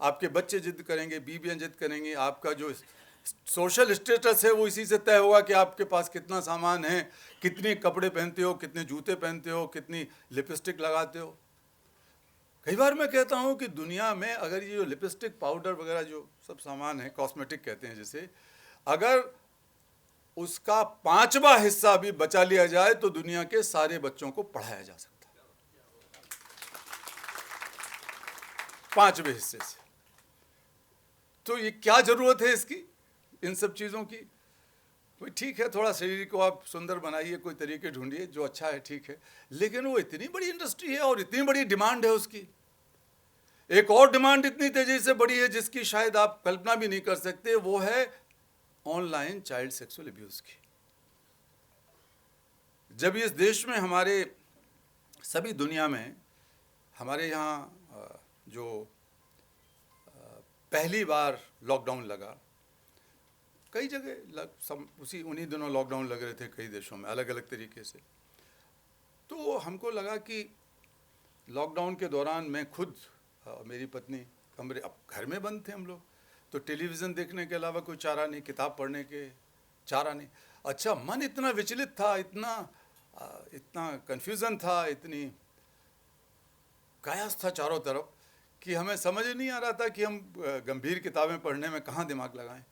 आपके बच्चे जिद करेंगे, बीवियाँ जिद करेंगी, आपका जो सोशल स्टेटस है वो इसी से तय होगा कि आपके पास कितना सामान है, कितने कपड़े पहनते हो, कितने जूते पहनते हो, कितनी लिपस्टिक लगाते हो। कई बार मैं कहता हूँ कि दुनिया में अगर ये जो लिपस्टिक, पाउडर वगैरह जो सब सामान है, कॉस्मेटिक कहते हैं जिसे, अगर उसका 5वां हिस्सा भी बचा लिया जाए तो दुनिया के सारे बच्चों को पढ़ाया जा सकता है 5वें हिस्से से। तो ये क्या जरूरत है इसकी, इन सब चीज़ों की? कोई ठीक है, थोड़ा शरीर को आप सुंदर बनाइए, कोई तरीके ढूंढिए जो अच्छा है, ठीक है, लेकिन वो इतनी बड़ी इंडस्ट्री है और इतनी बड़ी डिमांड है उसकी। एक और डिमांड इतनी तेजी से बढ़ी है जिसकी शायद आप कल्पना भी नहीं कर सकते, वो है ऑनलाइन चाइल्ड सेक्सुअल अब्यूज की। जब इस देश में, हमारे सभी दुनिया में, हमारे यहाँ जो पहली बार लॉकडाउन लगा, कई जगह उन्हीं दिनों लॉकडाउन लग रहे थे कई देशों में अलग अलग तरीके से। तो हमको लगा कि लॉकडाउन के दौरान मैं खुद, मेरी पत्नी अब घर में बंद थे हम लोग, तो टेलीविज़न देखने के अलावा कोई चारा नहीं, किताब पढ़ने के चारा नहीं। अच्छा, मन इतना विचलित था, इतना कन्फ्यूज़न था, इतनी कायास था चारों तरफ कि हमें समझ नहीं आ रहा था कि हम गंभीर किताबें पढ़ने में कहाँ दिमाग लगाएं।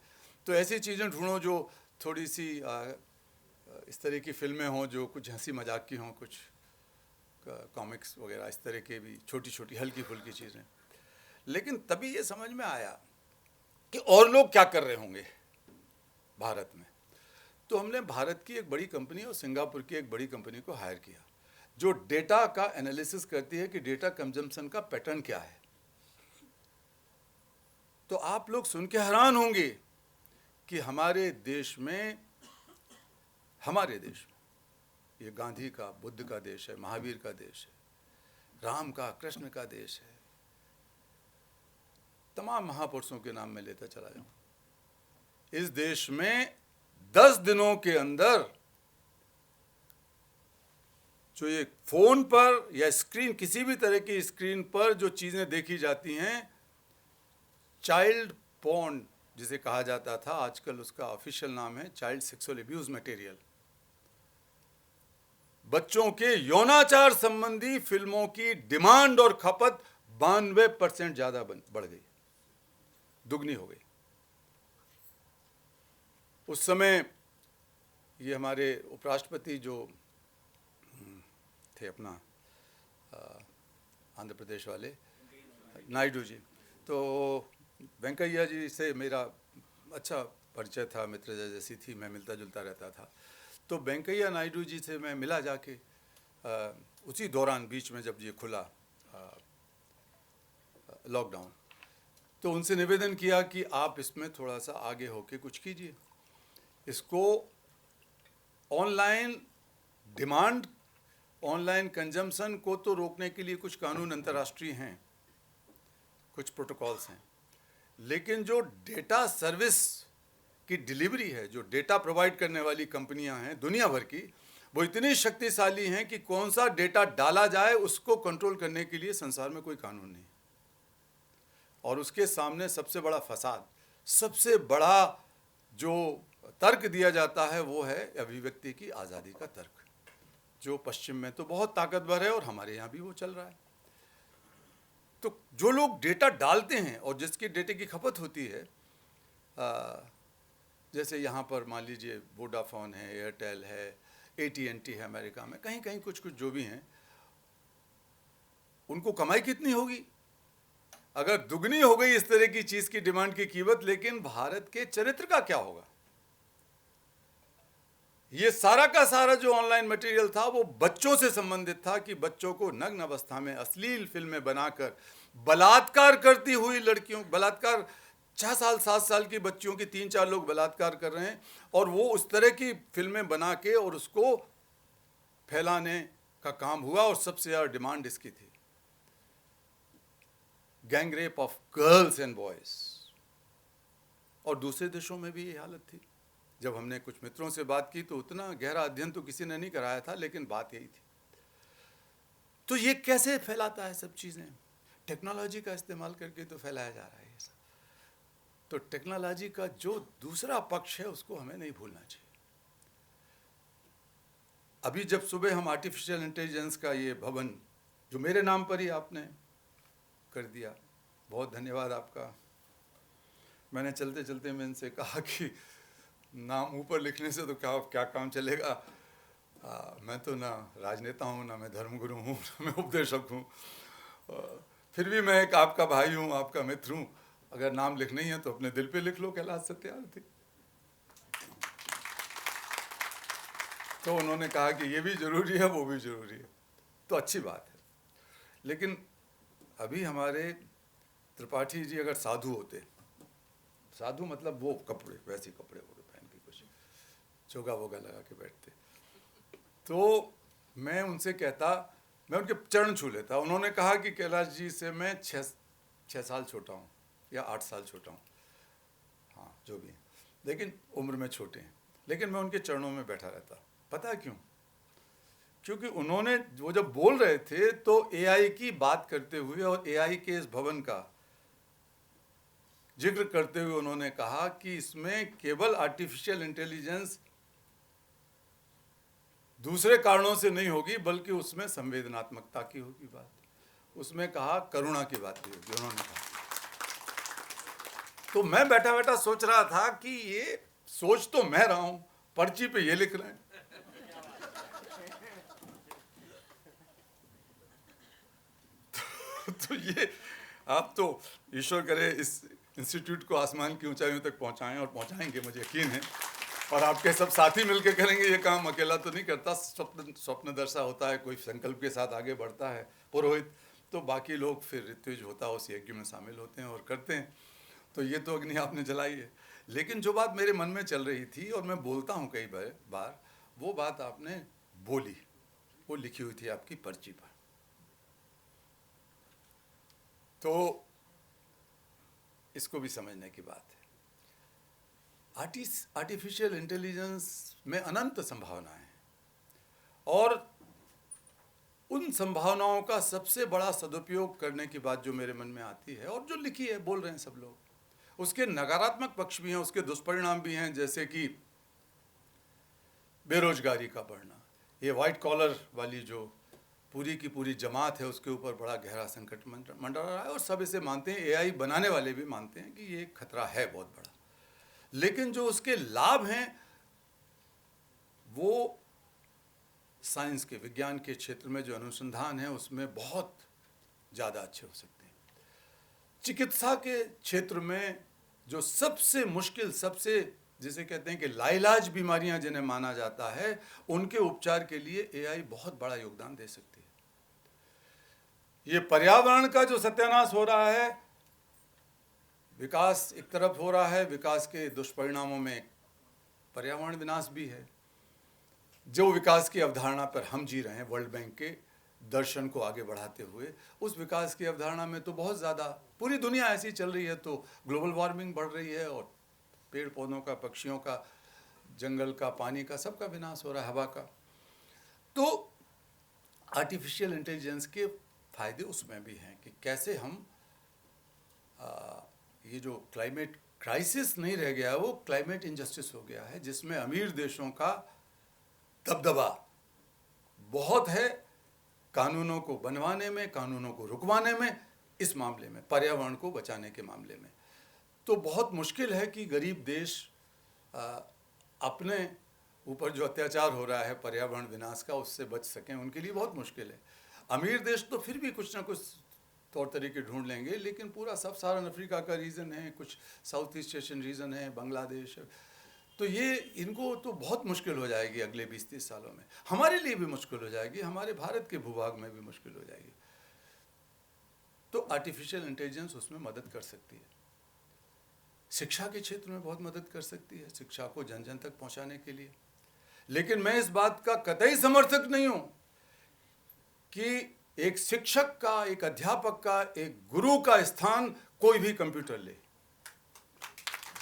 तो ऐसी चीज़ें ढूंढो जो थोड़ी सी इस तरह की फिल्में हों जो कुछ हंसी मजाक की हों, कुछ कॉमिक्स वगैरह, इस तरह के भी छोटी छोटी हल्की फुल्की चीज़ें। लेकिन तभी ये समझ में आया कि और लोग क्या कर रहे होंगे भारत में। तो हमने भारत की एक बड़ी कंपनी और सिंगापुर की एक बड़ी कंपनी को हायर किया जो डेटा का एनालिसिस करती है कि डेटा कंजम्पशन का पैटर्न क्या है। तो आप लोग सुन के हैरान होंगे कि हमारे देश में ये गांधी का, बुद्ध का देश है, महावीर का देश है, राम का, कृष्ण का देश है, तमाम महापुरुषों के नाम में लेता चला जाऊं। इस देश में 10 दिनों के अंदर जो ये फोन पर या स्क्रीन, किसी भी तरह की स्क्रीन पर जो चीजें देखी जाती हैं, चाइल्ड पोर्न जिसे कहा जाता था, आजकल उसका ऑफिशियल नाम है चाइल्ड सेक्सुअल अब्यूज मटेरियल, बच्चों के यौनाचार संबंधी फिल्मों की डिमांड और खपत 92% ज्यादा बढ़ गई, दुगनी हो गई। उस समय ये हमारे उपराष्ट्रपति जो थे अपना आंध्र प्रदेश वाले नायडू जी, तो वेंकैया जी से मेरा अच्छा परिचय था, मित्र जैसी थी, मैं मिलता जुलता रहता था। तो वेंकैया नायडू जी से मैं मिला जाके उसी दौरान बीच में जब ये खुला लॉकडाउन, तो उनसे निवेदन किया कि आप इसमें थोड़ा सा आगे होके कुछ कीजिए, इसको ऑनलाइन डिमांड, ऑनलाइन कंजम्पशन को तो रोकने के लिए कुछ कानून अंतर्राष्ट्रीय हैं, कुछ प्रोटोकॉल्स हैं, लेकिन जो डेटा सर्विस की डिलीवरी है, जो डेटा प्रोवाइड करने वाली कंपनियां हैं दुनिया भर की, वो इतनी शक्तिशाली हैं कि कौन सा डेटा डाला जाए उसको कंट्रोल करने के लिए संसार में कोई कानून नहीं। और उसके सामने सबसे बड़ा फसाद, सबसे बड़ा जो तर्क दिया जाता है वो है अभिव्यक्ति की आज़ादी का तर्क, जो पश्चिम में तो बहुत ताकतवर है और हमारे यहाँ भी वो चल रहा है। तो जो लोग डेटा डालते हैं और जिसकी डेटे की खपत होती है, जैसे यहाँ पर मान लीजिए वोडाफोन है, एयरटेल है, AT&T है अमेरिका में, कहीं कहीं कुछ कुछ जो भी हैं, उनको कमाई कितनी होगी अगर दुगनी हो गई इस तरह की चीज़ की डिमांड की कीमत। लेकिन भारत के चरित्र का क्या होगा? ये सारा का सारा जो ऑनलाइन मटेरियल था वो बच्चों से संबंधित था कि बच्चों को नग्न अवस्था में अश्लील फिल्में बनाकर बलात्कार करती हुई लड़कियों, बलात्कार 6 साल 7 साल की बच्चियों की 3-4 लोग बलात्कार कर रहे हैं, और वो उस तरह की फिल्में बना के और उसको फैलाने का काम हुआ, और सबसे ज़्यादा डिमांड इसकी थी। Gang rape of girls and boys, और दूसरे देशों में भी ये हालत थी। जब हमने कुछ मित्रों से बात की तो उतना गहरा अध्ययन तो किसी ने नहीं कराया था, लेकिन बात यही थी। तो ये कैसे फैलाता है सब चीज़ें? टेक्नोलॉजी का इस्तेमाल करके तो फैलाया जा रहा है ये सब। तो टेक्नोलॉजी का जो दूसरा पक्ष है उसको हमें नहीं भूलना चाहिए। अभी जब सुबह हम आर्टिफिशियल इंटेलिजेंस का ये भवन जो मेरे नाम पर ही आपने कर दिया, बहुत धन्यवाद आपका। मैंने चलते चलते मैं इनसे कहा कि नाम ऊपर लिखने से तो क्या काम चलेगा, मैं तो ना राजनेता हूँ, ना मैं धर्मगुरु हूँ, ना मैं उपदेशक हूँ, फिर भी मैं एक आपका भाई हूँ, आपका मित्र हूँ। अगर नाम लिखना ही है तो अपने दिल पे लिख लो, कैलाश सत्यार्थी। तो उन्होंने कहा कि ये भी ज़रूरी है, वो भी ज़रूरी है, तो अच्छी बात है। लेकिन अभी हमारे त्रिपाठी जी अगर साधु होते, साधु मतलब वो कपड़े, वैसे कपड़े वगैरह पहन के कुछ चोगा वोगा लगा के बैठते, तो मैं उनसे कहता, मैं उनके चरण छू लेता। उन्होंने कहा कि कैलाश जी से मैं 6 साल छोटा हूँ, या 8 साल छोटा हूँ, हाँ जो भी है, लेकिन उम्र में छोटे हैं, लेकिन मैं उनके चरणों में बैठा रहता। पता है क्यों? क्योंकि उन्होंने वो जब बोल रहे थे तो एआई की बात करते हुए और एआई के इस भवन का जिक्र करते हुए उन्होंने कहा कि इसमें केवल आर्टिफिशियल इंटेलिजेंस दूसरे कारणों से नहीं होगी, बल्कि उसमें संवेदनात्मकता की होगी बात, उसमें कहा करुणा की बात भी होगी, उन्होंने कहा। तो मैं बैठा बैठा सोच रहा था कि ये सोच तो मैं रहा हूं, पर्ची पे ये लिख रहे हैं। तो ये आप तो ईश्वर करे इस इंस्टीट्यूट को आसमान की ऊंचाइयों तक पहुंचाएं, और पहुंचाएंगे, मुझे यकीन है। और आपके सब साथी मिलकर करेंगे ये काम, अकेला तो नहीं करता। स्वप्नदर्शा होता है, कोई संकल्प के साथ आगे बढ़ता है पुरोहित, तो बाकी लोग फिर ऋत्विज होता है उस यज्ञ में शामिल होते हैं और करते हैं। तो ये तो अग्नि आपने जलाई है, लेकिन जो बात मेरे मन में चल रही थी और मैं बोलता हूँ कई बार, वो बात आपने बोली, वो लिखी हुई थी आपकी पर्ची पर। तो इसको भी समझने की बात है। आर्टिफिशियल इंटेलिजेंस में अनंत संभावनाएं हैं, और उन संभावनाओं का सबसे बड़ा सदुपयोग करने की बात जो मेरे मन में आती है और जो लिखी है, बोल रहे हैं सब लोग, उसके नकारात्मक पक्ष भी हैं, उसके दुष्परिणाम भी हैं, जैसे कि बेरोजगारी का बढ़ना, ये वाइट कॉलर वाली जो पूरी की पूरी जमात है, उसके ऊपर बड़ा गहरा संकट मंडरा रहा है, और सब इसे मानते हैं, एआई बनाने वाले भी मानते हैं कि ये खतरा है बहुत बड़ा। लेकिन जो उसके लाभ हैं वो साइंस के, विज्ञान के क्षेत्र में जो अनुसंधान है उसमें बहुत ज़्यादा अच्छे हो सकते हैं। चिकित्सा के क्षेत्र में जो सबसे मुश्किल, सबसे जिसे कहते हैं कि लाइलाज बीमारियां जिन्हें माना जाता है, उनके उपचार के लिए एआई बहुत बड़ा योगदान दे सकती है। ये पर्यावरण का जो सत्यानाश हो रहा है, विकास एक तरफ हो रहा है, विकास के दुष्परिणामों में पर्यावरण विनाश भी है। जो विकास की अवधारणा पर हम जी रहे हैं, वर्ल्ड बैंक के दर्शन को आगे बढ़ाते हुए, उस विकास की अवधारणा में तो बहुत ज़्यादा पूरी दुनिया ऐसी चल रही है, तो ग्लोबल वार्मिंग बढ़ रही है, और पेड़ पौधों का, पक्षियों का, जंगल का, पानी का, सबका विनाश हो रहा है, हवा का। तो आर्टिफिशियल इंटेलिजेंस के फायदे उसमें भी हैं कि कैसे हम ये जो क्लाइमेट क्राइसिस नहीं रह गया, वो क्लाइमेट इंजस्टिस हो गया है, जिसमें अमीर देशों का दबदबा बहुत है कानूनों को बनवाने में, कानूनों को रुकवाने में, इस मामले में पर्यावरण को बचाने के मामले में। तो बहुत मुश्किल है कि गरीब देश अपने ऊपर जो अत्याचार हो रहा है पर्यावरण विनाश का, उससे बच सकें, उनके लिए बहुत मुश्किल है। अमीर देश तो फिर भी कुछ ना कुछ तौर तरीके ढूंढ लेंगे, लेकिन पूरा सब सारा अफ्रीका का रीजन है, कुछ साउथ ईस्ट एशियन रीजन है, बांग्लादेश, तो ये इनको तो बहुत मुश्किल हो जाएगी अगले 20-30 सालों में। हमारे लिए भी मुश्किल हो जाएगी, हमारे भारत के भूभाग में भी मुश्किल हो जाएगी। तो आर्टिफिशियल इंटेलिजेंस उसमें मदद कर सकती है। शिक्षा के क्षेत्र में बहुत मदद कर सकती है, शिक्षा को जन जन तक पहुंचाने के लिए। लेकिन मैं इस बात का कतई समर्थक नहीं हूं कि एक शिक्षक का, एक अध्यापक का, एक गुरु का स्थान कोई भी कंप्यूटर ले।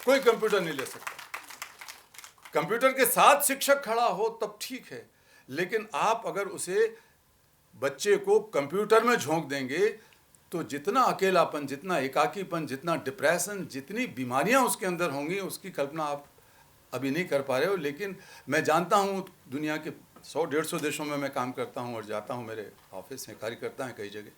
कोई कंप्यूटर नहीं ले सकता। कंप्यूटर के साथ शिक्षक खड़ा हो तब ठीक है, लेकिन आप अगर उसे, बच्चे को कंप्यूटर में झोंक देंगे तो जितना अकेलापन, जितना एकाकीपन, जितना डिप्रेशन, जितनी बीमारियां उसके अंदर होंगी, उसकी कल्पना आप अभी नहीं कर पा रहे हो। लेकिन मैं जानता हूं दुनिया के 100-150 देशों में मैं काम करता हूं और जाता हूं, मेरे ऑफिस में कार्यकर्ता हैं कई जगह,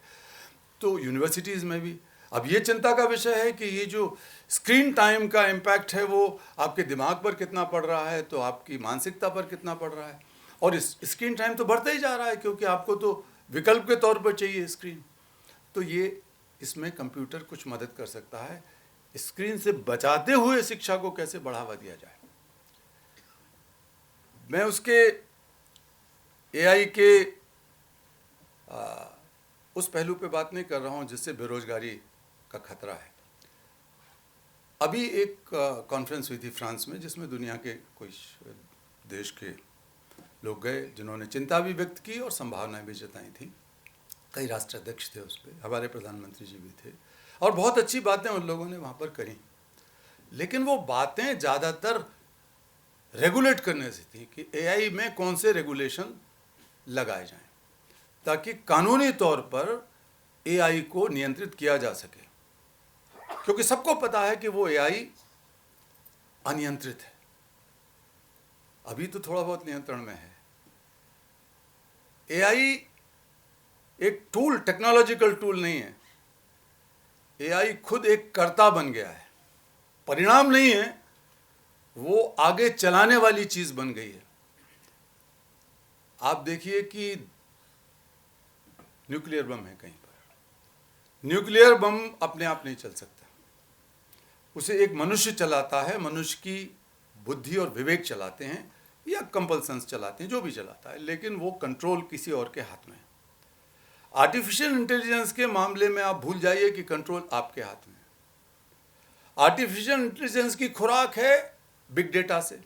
तो यूनिवर्सिटीज़ में भी अब ये चिंता का विषय है कि ये जो स्क्रीन टाइम का इम्पैक्ट है वो आपके दिमाग पर कितना पड़ रहा है, तो आपकी मानसिकता पर कितना पड़ रहा है। और इस स्क्रीन टाइम तो बढ़ता ही जा रहा है, क्योंकि आपको तो विकल्प के तौर पर चाहिए स्क्रीन। तो ये इसमें कंप्यूटर कुछ मदद कर सकता है, स्क्रीन से बचाते हुए शिक्षा को कैसे बढ़ावा दिया जाए। मैं उसके एआई के उस पहलू पे बात नहीं कर रहा हूँ जिससे बेरोजगारी का खतरा है। अभी एक कॉन्फ्रेंस हुई थी फ्रांस में, जिसमें दुनिया के कुछ देश के लोग गए, जिन्होंने चिंता भी व्यक्त की और संभावनाएं भी जताई थी। कई राष्ट्राध्यक्ष थे उस पर, हमारे प्रधानमंत्री जी भी थे। और बहुत अच्छी बातें उन लोगों ने वहाँ पर करी, लेकिन वो बातें ज़्यादातर रेगुलेट करने से थी कि एआई में कौन से रेगुलेशन लगाए जाएं ताकि कानूनी तौर पर एआई को नियंत्रित किया जा सके, क्योंकि सबको पता है कि वो एआई अनियंत्रित है। अभी तो थोड़ा बहुत नियंत्रण में है। एआई एक टूल, टेक्नोलॉजिकल टूल नहीं है। एआई खुद एक कर्ता बन गया है, परिणाम नहीं है, वो आगे चलाने वाली चीज बन गई है। आप देखिए कि न्यूक्लियर बम है कहीं पर, न्यूक्लियर बम अपने आप नहीं चल सकता, उसे एक मनुष्य चलाता है, मनुष्य की बुद्धि और विवेक चलाते हैं या कंपल्सन्स चलाते हैं, जो भी चलाता है, लेकिन वो कंट्रोल किसी और के हाथ में है। आर्टिफिशियल इंटेलिजेंस के मामले में आप भूल जाइए कि कंट्रोल आपके हाथ में है। आर्टिफिशियल इंटेलिजेंस की खुराक है बिग डेटा से,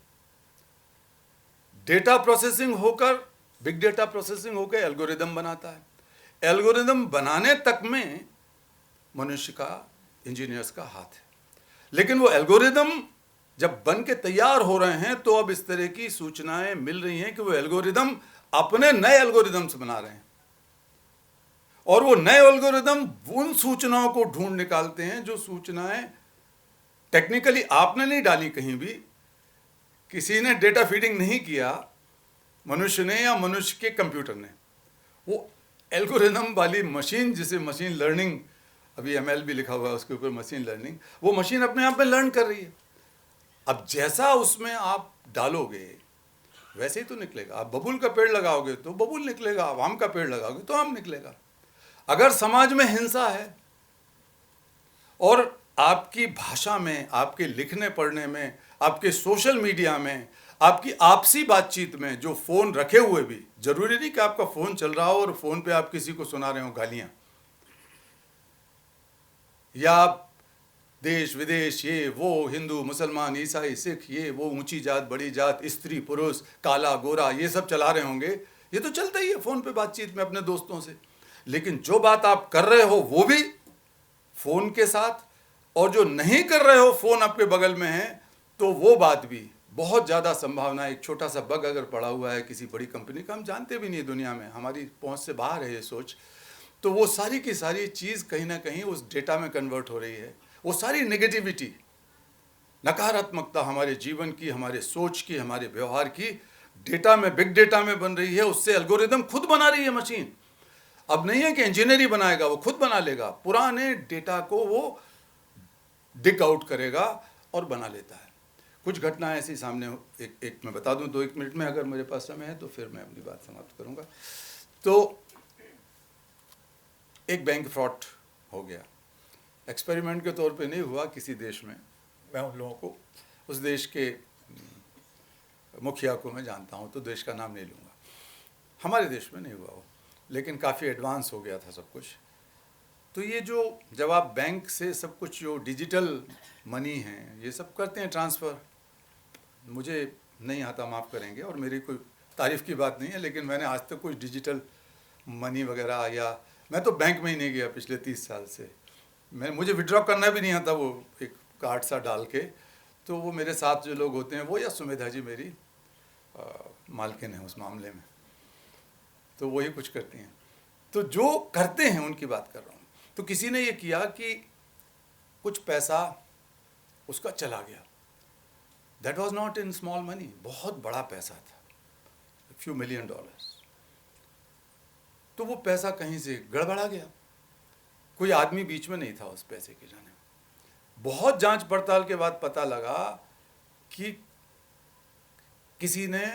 डेटा प्रोसेसिंग होकर, बिग डेटा प्रोसेसिंग होकर एल्गोरिदम बनाता है। एल्गोरिदम बनाने तक में मनुष्य का, इंजीनियर्स का हाथ है, लेकिन वो एल्गोरिदम जब बन के तैयार हो रहे हैं तो अब इस तरह की सूचनाएं मिल रही हैं कि वो एल्गोरिदम अपने नए एल्गोरिदम्स बना रहे हैं, और वो नए एल्गोरिदम उन सूचनाओं को ढूंढ निकालते हैं जो सूचनाएं टेक्निकली आपने नहीं डाली, कहीं भी किसी ने डेटा फीडिंग नहीं किया, मनुष्य ने या मनुष्य के कंप्यूटर ने। वो एल्गोरिदम वाली मशीन, जिसे मशीन लर्निंग, अभी एमएल भी लिखा हुआ है उसके ऊपर, मशीन लर्निंग, वो मशीन अपने आप में लर्न कर रही है। अब जैसा उसमें आप डालोगे वैसे ही तो निकलेगा। आप बबूल का पेड़ लगाओगे तो बबूल निकलेगा, आप आम का पेड़ लगाओगे तो आम निकलेगा। अगर समाज में हिंसा है और आपकी भाषा में, आपके लिखने पढ़ने में, आपके सोशल मीडिया में, आपकी आपसी बातचीत में, जो फोन रखे हुए भी, जरूरी नहीं कि आपका फोन चल रहा हो और फोन पे आप किसी को सुना रहे हो गालियां, या आप देश विदेश, ये वो, हिंदू मुसलमान ईसाई सिख, ये वो, ऊंची जात बड़ी जात, स्त्री पुरुष, काला गोरा, ये सब चला रहे होंगे। ये तो चलता ही है फोन पे बातचीत में अपने दोस्तों से, लेकिन जो बात आप कर रहे हो वो भी फोन के साथ, और जो नहीं कर रहे हो फोन आपके बगल में है तो वो बात भी, बहुत ज़्यादा संभावना। एक छोटा सा बग अगर पड़ा हुआ है किसी बड़ी कंपनी का, हम जानते भी नहीं दुनिया में, हमारी पहुंच से बाहर है ये सोच, तो वो सारी की सारी चीज़ कहीं ना कहीं उस डेटा में कन्वर्ट हो रही है। वो सारी नेगेटिविटी, नकारात्मकता हमारे जीवन की, हमारे सोच की, हमारे व्यवहार की, डेटा में, बिग डेटा में बन रही है। उससे एल्गोरिदम खुद बना रही है मशीन। अब नहीं है कि इंजीनियर ही बनाएगा, वो खुद बना लेगा। पुराने डेटा को वो डिग आउट करेगा और बना लेता है। कुछ घटनाएं ऐसी सामने, एक मैं बता दूं, 2-1 मिनट में, अगर मेरे पास समय है तो फिर मैं अपनी बात समाप्त करूंगा। तो एक बैंक फ्रॉड हो गया, एक्सपेरिमेंट के तौर पे नहीं हुआ किसी देश में, मैं उन लोगों को, उस देश के मुखिया को मैं जानता हूँ, तो देश का नाम नहीं लूँगा, हमारे देश में नहीं हुआ वो, लेकिन काफ़ी एडवांस हो गया था सब कुछ। तो ये जो, जब आप बैंक से सब कुछ, जो डिजिटल मनी है, ये सब करते हैं ट्रांसफ़र, मुझे नहीं आता, माफ़ करेंगे, और मेरी कोई तारीफ़ की बात नहीं है, लेकिन मैंने आज तक कुछ डिजिटल मनी वगैरह, या मैं तो बैंक में ही नहीं गया पिछले 30 साल से, मुझे विड्रॉ करना भी नहीं आता, वो एक कार्ड सा डाल के। तो वो मेरे साथ जो लोग होते हैं वो, या सुमेधा जी मेरी मालकिन है उस मामले में, तो वही कुछ करती हैं। तो जो करते हैं उनकी बात कर रहा हूँ। तो किसी ने ये किया कि कुछ पैसा उसका चला गया, that was not in small money, बहुत बड़ा पैसा था, फ्यू $1 million। तो वो पैसा कहीं से गड़बड़ा गया, कोई आदमी बीच में नहीं था उस पैसे के जाने में। बहुत जांच पड़ताल के बाद पता लगा कि किसी ने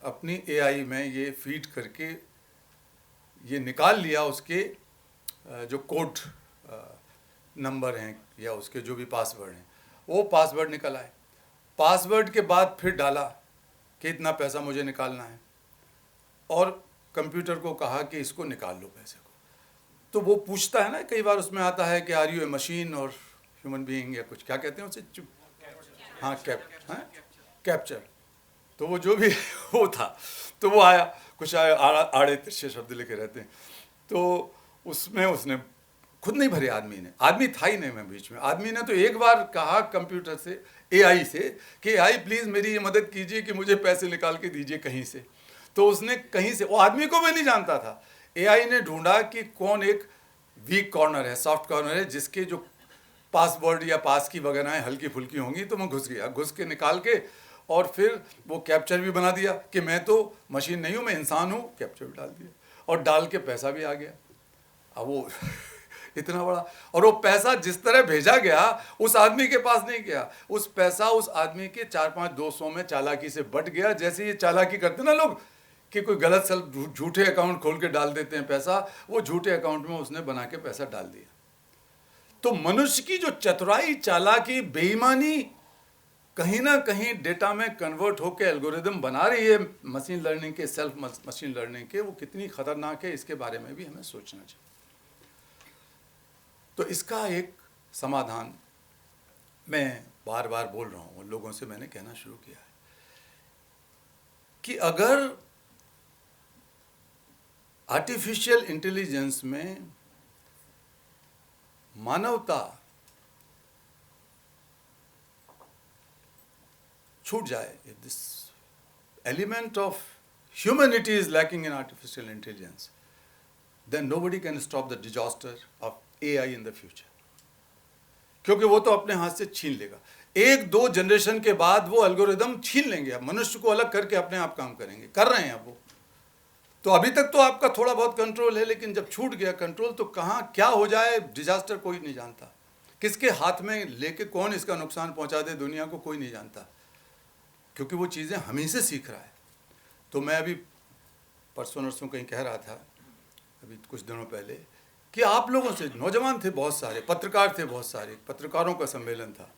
अपनी एआई में ये फीड करके ये निकाल लिया, उसके जो कोड नंबर हैं या उसके जो भी पासवर्ड हैं, वो पासवर्ड निकल आए। पासवर्ड के बाद फिर डाला कि इतना पैसा मुझे निकालना है, और कंप्यूटर को कहा कि इसको निकाल लो पैसे को। तो वो पूछता है ना, कई बार उसमें आता है कि आर यू ए मशीन और ह्यूमन बीइंग, या कुछ क्या कहते हैं उसे, चुप, हाँ, कैप्चर। तो वो जो भी वो था, तो वो आया, कुछ आड़े तिरछे शब्द लिखे रहते हैं, तो उसमें उसने खुद नहीं भरे आदमी ने, आदमी था ही नहीं मैं बीच में। आदमी ने तो एक बार कहा कंप्यूटर से, एआई से, कि एआई प्लीज़ मेरी ये मदद कीजिए कि मुझे पैसे निकाल के दीजिए कहीं से। तो उसने कहीं से, वो आदमी को मैं नहीं जानता था, एआई ने ढूंढा कि कौन एक वीक कॉर्नर है, सॉफ्ट कॉर्नर है, जिसके जो पासवर्ड या पास की वगैरह है हल्की फुल्की होंगी। तो मैं घुस गया, घुस के निकाल के, और फिर वो कैप्चर भी बना दिया कि मैं तो मशीन नहीं हूँ, मैं इंसान हूँ, कैप्चर भी डाल दिया, और डाल के पैसा भी आ गया। अब वो इतना बड़ा, और वो पैसा जिस तरह भेजा गया उस आदमी के पास नहीं गया, उस पैसा उस आदमी के 4-5 दोस्तों में चालाकी से बट गया। जैसे ये चालाकी करते ना लोग कि कोई गलत झूठे अकाउंट खोल के डाल देते हैं पैसा, वो झूठे अकाउंट में उसने बना के पैसा डाल दिया। तो मनुष्य की जो चतुराई, चालाकी, बेईमानी कहीं ना कहीं डेटा में कन्वर्ट होकर एल्गोरिदम बना रही है मशीन लर्निंग के, सेल्फ मशीन लर्निंग के, वो कितनी खतरनाक है इसके बारे में भी हमें सोचना चाहिए। तो इसका एक समाधान मैं बार बार बोल रहा हूँ, लोगों से मैंने कहना शुरू किया है कि अगर आर्टिफिशियल इंटेलिजेंस में मानवता छूट जाए, if this element of humanity is lacking in artificial intelligence, then nobody can stop the disaster of AI in the future. क्योंकि वो तो अपने हाथ से छीन लेगा। 1-2 जनरेशन के बाद वो एल्गोरिदम छीन लेंगे, अब मनुष्य को अलग करके अपने आप काम करेंगे, कर रहे हैं अब वो। तो अभी तक तो आपका थोड़ा बहुत कंट्रोल है, लेकिन जब छूट गया कंट्रोल तो कहाँ क्या हो जाए डिजास्टर कोई नहीं जानता। किसके हाथ में लेके कौन इसका नुकसान पहुंचा दे दुनिया को कोई नहीं जानता, क्योंकि वो चीज़ें हम ही से सीख रहा है। तो मैं अभी परसों नरसों कहीं कह रहा था, अभी कुछ दिनों पहले, कि आप लोगों से, नौजवान थे बहुत सारे, पत्रकार थे बहुत सारे, पत्रकारों का सम्मेलन था,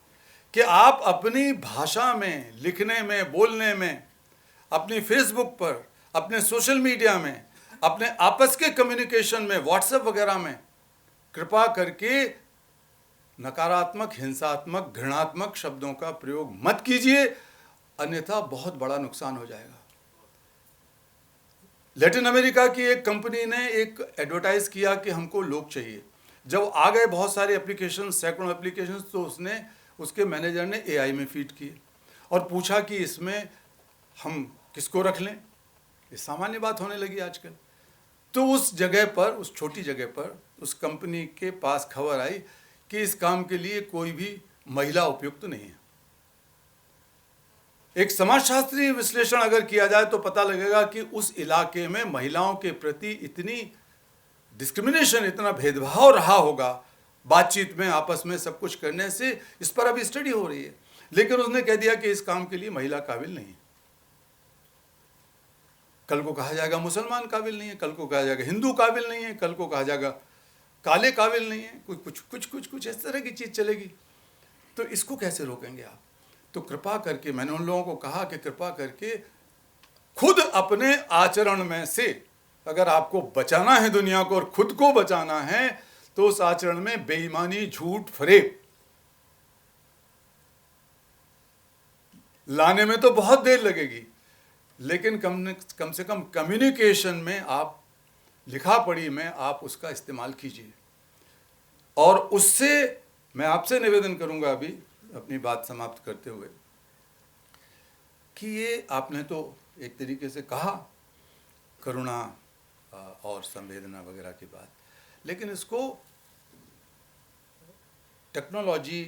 कि आप अपनी भाषा में, लिखने में, बोलने में, अपनी फेसबुक पर, अपने सोशल मीडिया में, अपने आपस के कम्युनिकेशन में, व्हाट्सएप वगैरह में, कृपा करके नकारात्मक, हिंसात्मक, घृणात्मक शब्दों का प्रयोग मत कीजिए, अन्यथा बहुत बड़ा नुकसान हो जाएगा। लैटिन अमेरिका की एक कंपनी ने एक एडवर्टाइज किया कि हमको लोग चाहिए। जब आ गए बहुत सारे एप्लीकेशन, सैकड़ों एप्लीकेशन, तो उसने, उसके मैनेजर ने एआई में फीड किए और पूछा कि इसमें हम किसको रख लें। ये सामान्य बात होने लगी आजकल। तो उस जगह पर, उस छोटी जगह पर, उस कंपनी के पास खबर आई कि इस काम के लिए कोई भी महिला उपयुक्त नहीं है। एक समाजशास्त्रीय विश्लेषण अगर किया जाए तो पता लगेगा कि उस इलाके में महिलाओं के प्रति इतनी डिस्क्रिमिनेशन, इतना भेदभाव रहा होगा बातचीत में, आपस में सब कुछ करने से। इस पर अभी स्टडी हो रही है, लेकिन उसने कह दिया कि इस काम के लिए महिला काबिल नहीं है। कल को कहा जाएगा मुसलमान काबिल नहीं है, कल को कहा जाएगा हिंदू काबिल नहीं है, कल को कहा जाएगा काले काबिल नहीं है, कुछ इस तरह की चीज़ चलेगी। तो इसको कैसे रोकेंगे आप? तो कृपा करके, मैंने उन लोगों को कहा कि कृपा करके खुद अपने आचरण में से, अगर आपको बचाना है दुनिया को और खुद को बचाना है, तो उस आचरण में बेईमानी, झूठ, फरेब लाने में तो बहुत देर लगेगी, लेकिन कम से कम कम्युनिकेशन में, आप लिखा पढ़ी में आप उसका इस्तेमाल कीजिए। और उससे मैं आपसे निवेदन करूंगा अभी अपनी बात समाप्त करते हुए, कि ये आपने तो एक तरीके से कहा करुणा और संवेदना वगैरह की बात, लेकिन इसको टेक्नोलॉजी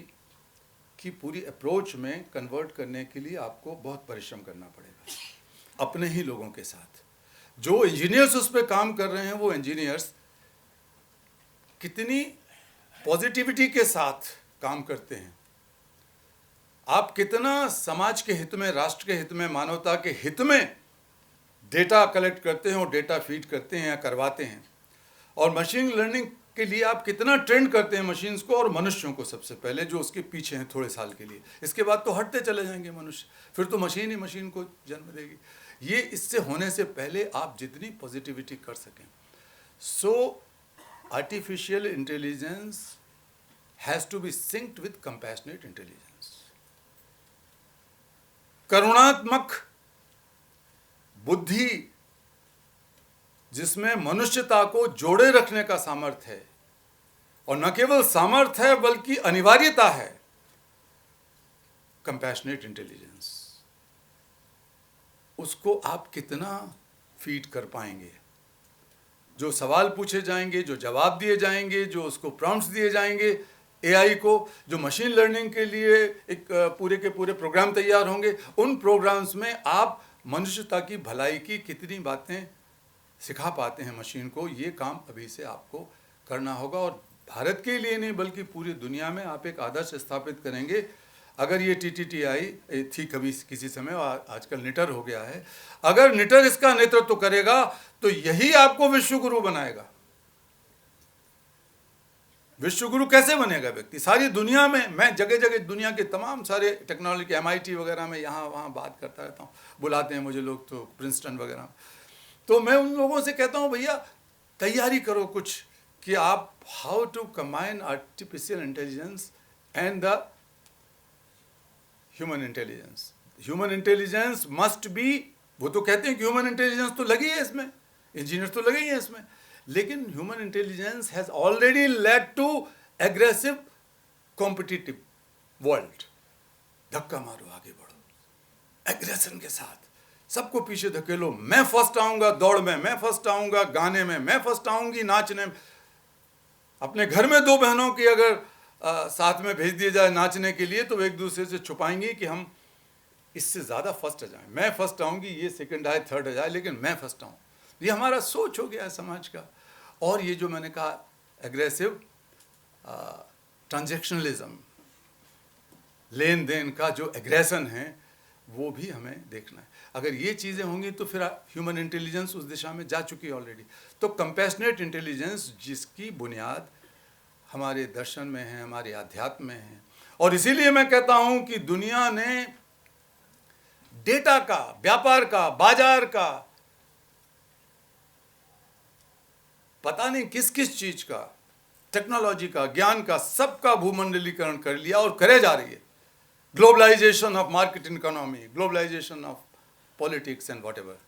की पूरी अप्रोच में कन्वर्ट करने के लिए आपको बहुत परिश्रम करना पड़ेगा अपने ही लोगों के साथ। जो इंजीनियर्स उस पर काम कर रहे हैं, वो इंजीनियर्स कितनी पॉजिटिविटी के साथ काम करते हैं, आप कितना समाज के हित में, राष्ट्र के हित में, मानवता के हित में डेटा कलेक्ट करते हैं और डेटा फीड करते हैं या करवाते हैं, और मशीन लर्निंग के लिए आप कितना ट्रेंड करते हैं मशीन्स को और मनुष्यों को, सबसे पहले जो उसके पीछे हैं थोड़े साल के लिए। इसके बाद तो हटते चले जाएंगे मनुष्य, फिर तो मशीन ही मशीन को जन्म देगी। ये इससे होने से पहले आप जितनी पॉजिटिविटी कर सकें। So artificial intelligence has to be synced with compassionate intelligence. करुणात्मक बुद्धि जिसमें मनुष्यता को जोड़े रखने का सामर्थ्य है, और न केवल सामर्थ्य है बल्कि अनिवार्यता है कंपैशनेट इंटेलिजेंस। उसको आप कितना फीड कर पाएंगे? जो सवाल पूछे जाएंगे, जो जवाब दिए जाएंगे, जो उसको प्रॉम्प्ट्स दिए जाएंगे एआई को, जो मशीन लर्निंग के लिए एक पूरे के पूरे प्रोग्राम तैयार होंगे, उन प्रोग्राम्स में आप मनुष्यता की भलाई की कितनी बातें सिखा पाते हैं मशीन को, ये काम अभी से आपको करना होगा। और भारत के लिए नहीं बल्कि पूरी दुनिया में आप एक आदर्श स्थापित करेंगे। अगर ये TTTI थी कभी किसी समय, आजकल निटर हो गया है, अगर निटर इसका नेतृत्व करेगा तो यही आपको विश्वगुरु बनाएगा। विश्वगुरु कैसे बनेगा व्यक्ति? सारी दुनिया में, मैं जगह जगह दुनिया के तमाम सारे टेक्नोलॉजी के MIT वगैरह में यहाँ वहाँ बात करता रहता हूँ, बुलाते हैं मुझे लोग, तो प्रिंसटन वगैरह, तो मैं उन लोगों से कहता हूँ भैया तैयारी करो कुछ कि आप how to combine artificial intelligence and the human intelligence. Human intelligence must be, वो तो कहते हैं कि ह्यूमन इंटेलिजेंस तो लगी है इसमें, इंजीनियर्स तो लगे ही हैं इसमें, लेकिन human intelligence has already led to aggressive competitive world. धक्का मारो, आगे बढ़ो एग्रेशन के साथ, सबको पीछे धकेलो। मैं फर्स्ट आऊंगा दौड़ में, मैं फर्स्ट आऊंगा गाने में, मैं फर्स्ट आऊंगी नाचने में। अपने घर में दो बहनों की अगर साथ में भेज दिया जाए नाचने के लिए, तो वो एक दूसरे से छुपाएंगी कि हम इससे ज़्यादा फर्स्ट आ जाएं। मैं फर्स्ट आऊंगी, ये सेकंड आए, थर्ड आ जाए, लेकिन मैं फर्स्ट आऊँ। ये हमारा सोच हो गया है समाज का। और ये जो मैंने कहा एग्रेसिव ट्रांजैक्शनलिज्म, लेन देन का जो एग्रेशन है, वो भी हमें देखना है। अगर ये चीज़ें होंगी तो फिर ह्यूमन इंटेलिजेंस उस दिशा में जा चुकी है ऑलरेडी। तो कंपैशनेट इंटेलिजेंस, जिसकी बुनियाद हमारे दर्शन में है, हमारे आध्यात्म में है, और इसीलिए मैं कहता हूं कि दुनिया ने डेटा का, व्यापार का, बाजार का, पता नहीं किस किस चीज का, टेक्नोलॉजी का, ज्ञान का, सबका भूमंडलीकरण कर लिया और करे जा रही है। Globalisation of market economy, globalisation of politics and whatever.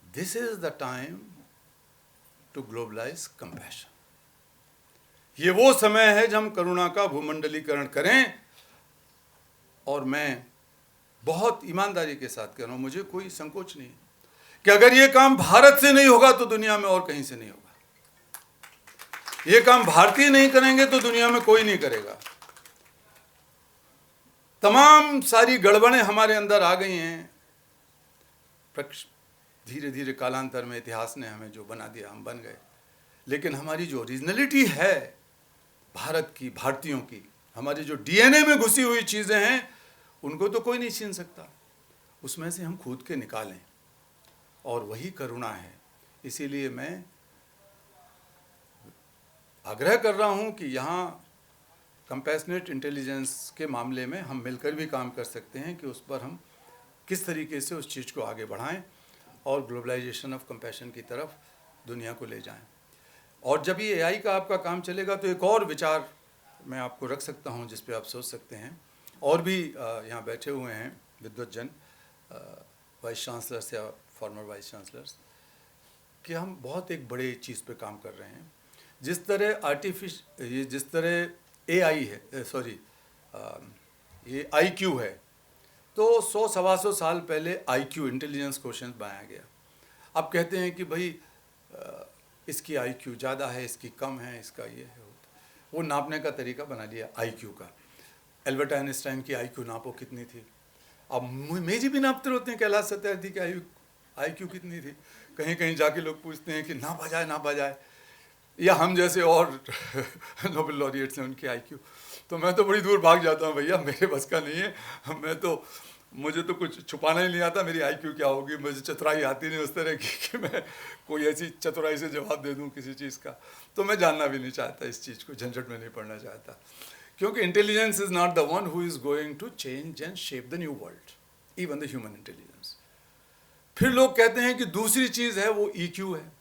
This is the time to globalise compassion. ये वो समय है जब हम करुणा का भूमंडलीकरण करें। और मैं बहुत ईमानदारी के साथ कह रहा हूं, मुझे कोई संकोच नहीं कि अगर ये काम भारत से नहीं होगा तो दुनिया में और कहीं से नहीं होगा। ये काम भारतीय नहीं करेंगे तो दुनिया में कोई नहीं करेगा। तमाम सारी गड़बड़ें हमारे अंदर आ गई हैं। धीरे धीरे कालांतर में इतिहास ने हमें जो बना दिया, हम बन गए। लेकिन हमारी जो ओरिजिनलिटी है भारत की, भारतीयों की, हमारी जो DNA में घुसी हुई चीज़ें हैं, उनको तो कोई नहीं छीन सकता। उसमें से हम खुद के निकालें, और वही करुणा है। इसीलिए मैं आग्रह कर रहा हूं कि यहाँ कंपैशनेट इंटेलिजेंस के मामले में हम मिलकर भी काम कर सकते हैं कि उस पर हम किस तरीके से उस चीज़ को आगे बढ़ाएं और ग्लोबलाइजेशन ऑफ कंपैशन की तरफ दुनिया को ले जाएं। और जब ये AI का आपका काम चलेगा तो एक और विचार मैं आपको रख सकता हूं जिस पे आप सोच सकते हैं। और भी यहाँ बैठे हुए हैं विद्वत जन, वाइस चांसलर्स या फॉर्मर वाइस चांसलर्स, कि हम बहुत एक बड़े चीज़ पे काम कर रहे हैं। जिस तरह AI है, सॉरी ये IQ है, तो 100-125 साल पहले IQ इंटेलिजेंस क्वेश्चन बनाया गया। अब कहते हैं कि भाई इसकी IQ ज़्यादा है, इसकी कम है, इसका ये है, वो नापने का तरीका बना लिया IQ का। एल्बर्ट आइंस्टाइन की IQ नापो कितनी थी। अब मेरी भी नापते रहते हैं कैलाश सत्यार्थी की IQ कितनी थी। कहीं कहीं जाके लोग पूछते हैं कि नापा जाए, या हम जैसे और नोबेल लॉरिएट्स हैं उनकी IQ। तो मैं तो बड़ी दूर भाग जाता हूँ, भैया मेरे बस का नहीं है। मुझे तो कुछ छुपाना ही नहीं आता, मेरी IQ क्या होगी। मुझे चतुराई आती नहीं उस तरह की कि मैं कोई ऐसी चतुराई से जवाब दे दूँ किसी चीज़ का। तो मैं जानना भी नहीं चाहता इस चीज़ को, झंझट में नहीं पड़ना चाहता, क्योंकि intelligence is not the one who is going to change and shape the new world, even the human intelligence. फिर लोग कहते हैं कि दूसरी चीज़ है वो EQ है,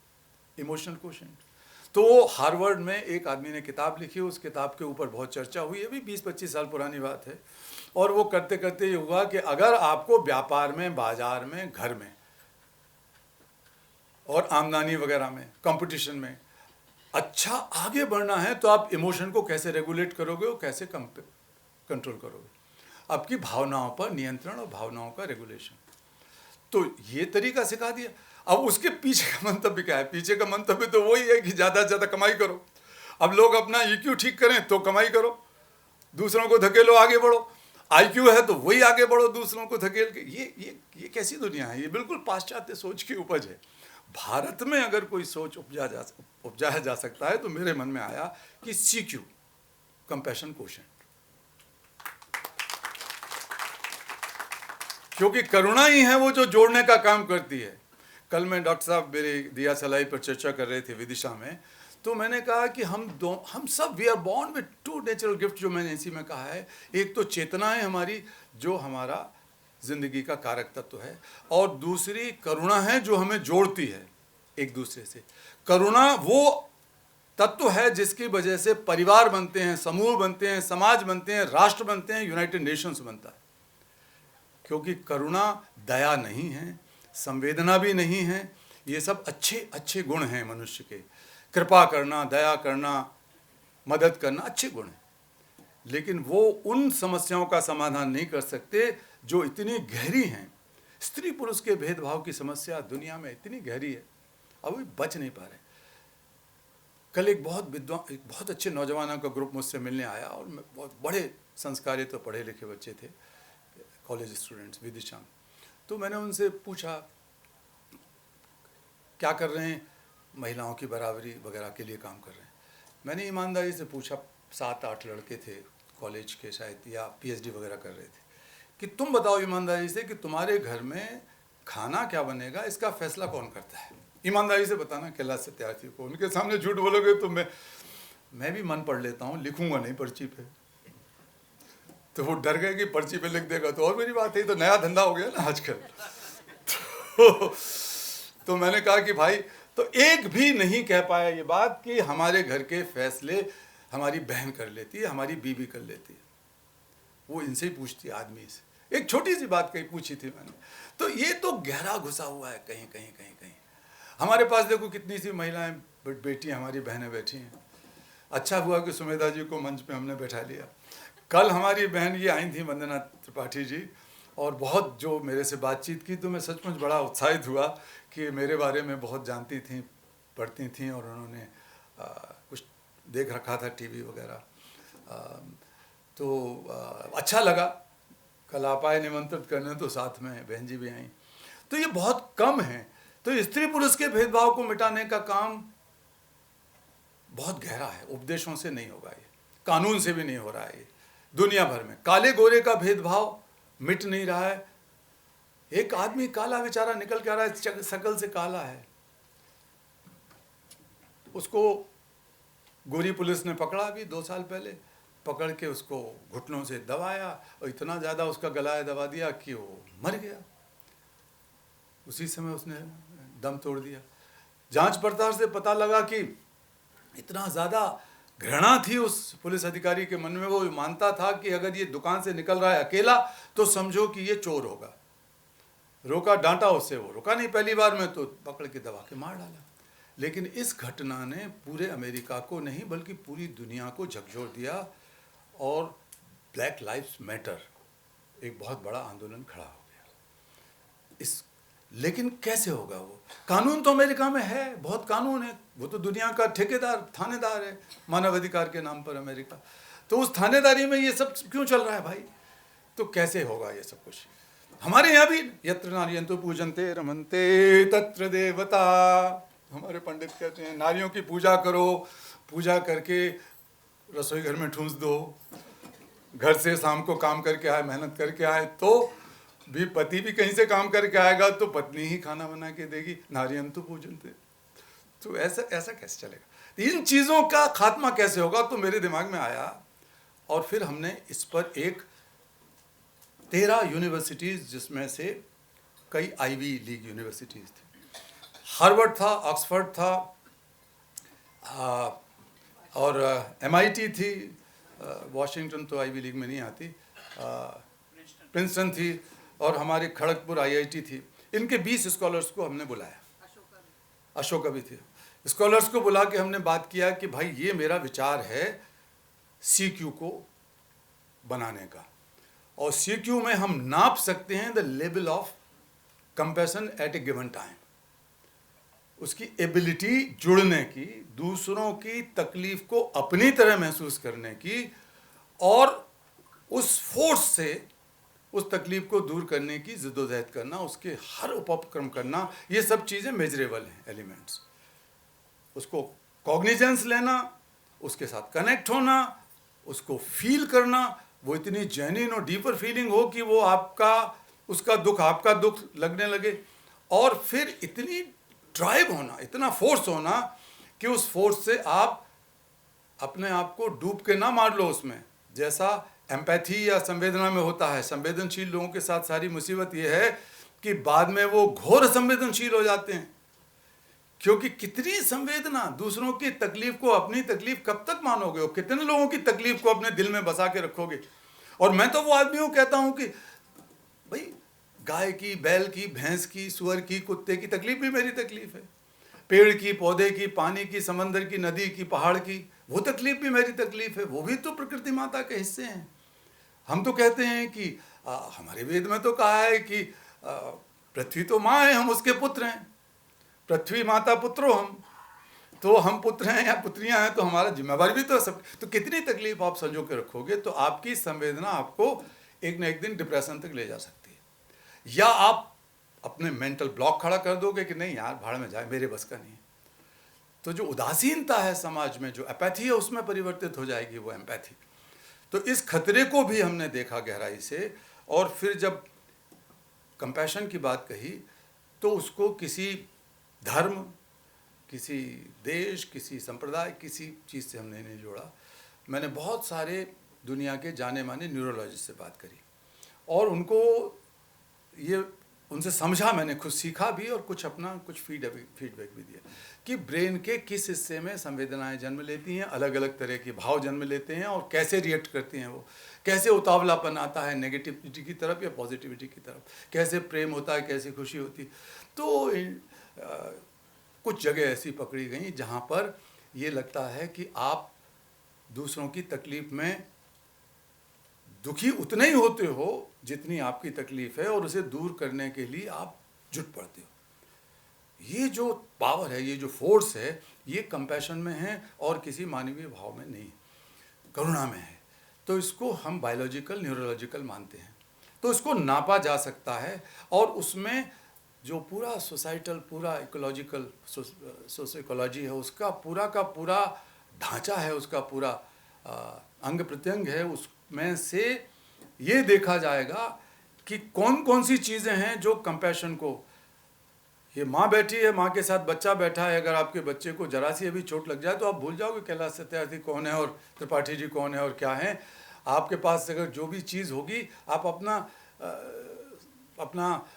इमोशनल क्वोशिएंट। तो हार्वर्ड में एक आदमी ने किताब लिखी, उस किताब के ऊपर बहुत चर्चा हुई, अभी 20-25 साल पुरानी बात है। और वो करते करते ये हुआ कि अगर आपको व्यापार में, बाजार में, घर में और आमदनी वगैरह में, कंपटीशन में अच्छा आगे बढ़ना है तो आप इमोशन को कैसे रेगुलेट करोगे और कैसे कंट्रोल करोगे, आपकी भावनाओं पर नियंत्रण और भावनाओं का रेगुलेशन। तो ये तरीका सिखा दिया। अब उसके पीछे का मंतव्य क्या है? पीछे का मंतव्य तो वही है कि ज़्यादा से ज़्यादा कमाई करो। अब लोग अपना EQ ठीक करें तो कमाई करो, दूसरों को धकेलो आगे बढ़ो। IQ है तो वही आगे बढ़ो दूसरों को धकेल के। ये कैसी दुनिया है? ये बिल्कुल पाश्चात्य सोच की उपज है। भारत में अगर कोई सोच उपजाया जा सकता है तो मेरे मन में आया कि CQ, कंपैशन क्वोशेंट, क्योंकि करुणा ही है वो जो जोड़ने का काम करती है। कल मैं डॉक्टर साहब मेरे दिया सलाई पर चर्चा कर रहे थे विदिशा में, तो मैंने कहा कि हम सब we are born with 2 natural gift, जो मैंने इसी में कहा है। एक तो चेतना है हमारी, जो हमारा जिंदगी का कारक तत्व है, और दूसरी करुणा है जो हमें जोड़ती है एक दूसरे से। करुणा वो तत्व है जिसकी वजह से परिवार बनते हैं, समूह बनते हैं, समाज बनते हैं, राष्ट्र बनते हैं, यूनाइटेड नेशंस बनता है। क्योंकि करुणा दया नहीं है, संवेदना भी नहीं है, ये सब अच्छे अच्छे गुण हैं मनुष्य के। कृपा करना, दया करना, मदद करना अच्छे गुण हैं, लेकिन वो उन समस्याओं का समाधान नहीं कर सकते जो इतनी गहरी हैं। स्त्री पुरुष के भेदभाव की समस्या दुनिया में इतनी गहरी है, अब भी बच नहीं पा रहे। कल एक बहुत अच्छे नौजवानों का ग्रुप मुझसे मिलने आया, और बहुत बड़े संस्कारित तो पढ़े लिखे बच्चे थे, कॉलेज स्टूडेंट्स विदिशा में। तो मैंने उनसे पूछा क्या कर रहे हैं, महिलाओं की बराबरी वगैरह के लिए काम कर रहे हैं। मैंने ईमानदारी से पूछा, 7-8 लड़के थे कॉलेज के शायद, या PhD वगैरह कर रहे थे, कि तुम बताओ ईमानदारी से कि तुम्हारे घर में खाना क्या बनेगा, इसका फैसला कौन करता है? ईमानदारी से बताना क्लास सत्यार्थी को। उनके सामने झूठ बोलोगे तो मैं भी मन पढ़ लेता हूँ, लिखूंगा नहीं पर्ची पे। तो वो डर गए कि पर्ची पे लिख देगा तो और मेरी बात है, तो नया धंधा हो गया ना आजकल। तो मैंने कहा कि भाई, तो एक भी नहीं कह पाया ये बात कि हमारे घर के फैसले हमारी बहन कर लेती है, हमारी बीवी कर लेती है। वो इनसे ही पूछती है, आदमी से। एक छोटी सी बात कहीं पूछी थी मैंने। तो ये तो गहरा घुसा हुआ है कहीं कहीं कहीं कहीं। हमारे पास देखो कितनी सी महिलाएं, बेटियां हमारी बहनें बैठी हैं। अच्छा हुआ कि सुमेधा जी को मंच पे हमने बैठा लिया। कल हमारी बहन ये आई थी, वंदना त्रिपाठी जी, और बहुत जो मेरे से बातचीत की, तो मैं सचमुच बड़ा उत्साहित हुआ कि मेरे बारे में बहुत जानती थी, पढ़ती थी, और उन्होंने कुछ देख रखा था टीवी वगैरह। तो अच्छा लगा। कल आप आए निमंत्रित करने, तो साथ में बहन जी भी आई। तो ये बहुत कम है। तो स्त्री पुरुष के भेदभाव को मिटाने का काम बहुत गहरा है, उपदेशों से नहीं होगा, ये कानून से भी नहीं हो रहा है। ये दुनिया भर में काले गोरे का भेदभाव मिट नहीं रहा है। एक आदमी काला बेचारा निकल के आ रहा है, शकल से काला है, उसको गोरी पुलिस ने पकड़ा अभी 2 साल पहले, पकड़ के उसको घुटनों से दबाया, और इतना ज़्यादा उसका गला दबा दिया कि वो मर गया। उसी समय उसने दम तोड़ दिया। जांच पड़ताल से पता लगा कि इतना ज़्यादा घृणा थी उस पुलिस अधिकारी के मन में, वो मानता था कि अगर ये दुकान से निकल रहा है अकेला तो समझो कि ये चोर होगा। रोका, डांटा उससे, वो रुका नहीं पहली बार में, तो पकड़ के दबा के मार डाला। लेकिन इस घटना ने पूरे अमेरिका को नहीं बल्कि पूरी दुनिया को झकझोर दिया, और ब्लैक लाइव्स मैटर एक बहुत बड़ा आंदोलन खड़ा हो गया। लेकिन कैसे होगा? वो कानून तो अमेरिका में है, बहुत कानून है, वो तो दुनिया का ठेकेदार, थानेदार है मानवाधिकार के नाम पर अमेरिका। तो उस थानेदारी में ये सब क्यों चल रहा है भाई? तो कैसे होगा ये सब कुछ? हमारे यहाँ भी यत्र नार्यन्तु पूजन्ते रमन्ते तत्र देवता, हमारे पंडित कहते हैं नारियों की पूजा करो, पूजा करके रसोई घर में ठूंस दो, घर से शाम को काम करके आए, मेहनत करके आए, तो भी पति भी कहीं से काम करके आएगा तो पत्नी ही खाना बना के देगी। नारियन्तु पूजन्ते, तो ऐसा कैसे चलेगा? इन चीज़ों का खात्मा कैसे होगा? तो मेरे दिमाग में आया, और फिर हमने इस पर 13 यूनिवर्सिटीज़, जिसमें से कई आईवी लीग यूनिवर्सिटीज़ थी, हार्वर्ड था, ऑक्सफोर्ड था, और MIT थी, वॉशिंगटन तो आईवी लीग में नहीं आती, प्रिंसटन थी, और हमारे खड़गपुर IIT थी। इनके 20 स्कॉलर्स को हमने बुलाया, अशोका भी थे। स्कॉलर्स को बुला के हमने बात किया कि भाई ये मेरा विचार है CQ को बनाने का, और CQ में हम नाप सकते हैं the level of compassion at a given time, उसकी एबिलिटी जुड़ने की, दूसरों की तकलीफ को अपनी तरह महसूस करने की, और उस फोर्स से उस तकलीफ को दूर करने की जिद्दोजहद करना, उसके हर उपक्रम करना, ये सब चीज़ें मेजरेबल हैं एलिमेंट्स। उसको कॉग्निजेंस लेना, उसके साथ कनेक्ट होना, उसको फील करना, वो इतनी जेन्युइन और डीपर फीलिंग हो कि वो आपका, उसका दुख आपका दुख लगने लगे, और फिर इतनी ड्राइव होना, इतना फोर्स होना कि उस फोर्स से आप अपने आप को डूब के ना मार लो उसमें, जैसा एम्पैथी या संवेदना में होता है। संवेदनशील लोगों के साथ सारी मुसीबत ये है कि बाद में वो घोर संवेदनशील हो जाते हैं, क्योंकि कितनी संवेदना, दूसरों की तकलीफ को अपनी तकलीफ कब तक मानोगे, और कितने लोगों की तकलीफ को अपने दिल में बसा के रखोगे। और मैं तो वो आदमी हूँ, कहता हूँ कि भाई गाय की, बैल की, भैंस की, सुअर की, कुत्ते की तकलीफ भी मेरी तकलीफ है, पेड़ की, पौधे की, पानी की, समंदर की, नदी की, पहाड़ की, वो तकलीफ भी मेरी तकलीफ है, वो भी तो प्रकृति माता के हिस्से हैं। हम तो कहते हैं कि हमारे वेद में तो कहा है कि पृथ्वी तो माँ है, हम उसके पुत्र हैं, पृथ्वी माता पुत्रो हम, तो हम पुत्र हैं या पुत्रियां हैं, तो हमारा जिम्मेवारी भी तो सब। तो कितनी तकलीफ आप संजो के रखोगे, तो आपकी संवेदना आपको एक न एक दिन डिप्रेशन तक ले जा सकती है, या आप अपने मेंटल ब्लॉक खड़ा कर दोगे कि नहीं यार भाड़ में जाए, मेरे बस का नहीं है। तो जो उदासीनता है समाज में, जो अपैथी है, उसमें परिवर्तित हो जाएगी वो एम्पैथी। तो इस खतरे को भी हमने देखा गहराई से, और फिर जब कंपैशन की बात कही तो उसको किसी धर्म, किसी देश, किसी संप्रदाय, किसी चीज़ से हमने नहीं जोड़ा। मैंने बहुत सारे दुनिया के जाने माने न्यूरोलॉजिस्ट से बात करी, और उनको ये, उनसे समझा, मैंने खुद सीखा भी, और कुछ अपना कुछ फीडबैक भी दिया कि ब्रेन के किस हिस्से में संवेदनाएं जन्म लेती हैं, अलग अलग तरह के भाव जन्म लेते हैं, और कैसे रिएक्ट करती हैं वो, कैसे उतावलापन आता है नेगेटिविटी की तरफ या पॉजिटिविटी की तरफ, कैसे प्रेम होता है, कैसे खुशी होती। तो कुछ जगह ऐसी पकड़ी गई जहाँ पर ये लगता है कि आप दूसरों की तकलीफ में दुखी उतने ही होते हो जितनी आपकी तकलीफ है, और उसे दूर करने के लिए आप जुट पड़ते हो। ये जो पावर है, ये जो फोर्स है, ये कंपैशन में है और किसी मानवीय भाव में नहीं, करुणा में है। तो इसको हम बायोलॉजिकल, न्यूरोलॉजिकल मानते हैं, तो इसको नापा जा सकता है, और उसमें जो पूरा सोसाइटल, पूरा इकोलॉजिकल, सोशो इकोलॉजी है, उसका पूरा का पूरा ढांचा है, उसका पूरा अंग प्रत्यंग है, उसमें से ये देखा जाएगा कि कौन कौन सी चीज़ें हैं जो कंपैशन को, ये माँ बैठी है, माँ के साथ बच्चा बैठा है, अगर आपके बच्चे को जरा सी अभी चोट लग जाए तो आप भूल जाओगे कैलाश सत्यार्थी कौन है और त्रिपाठी जी कौन है और क्या है। आपके पास अगर जो भी चीज़ होगी, आप अपना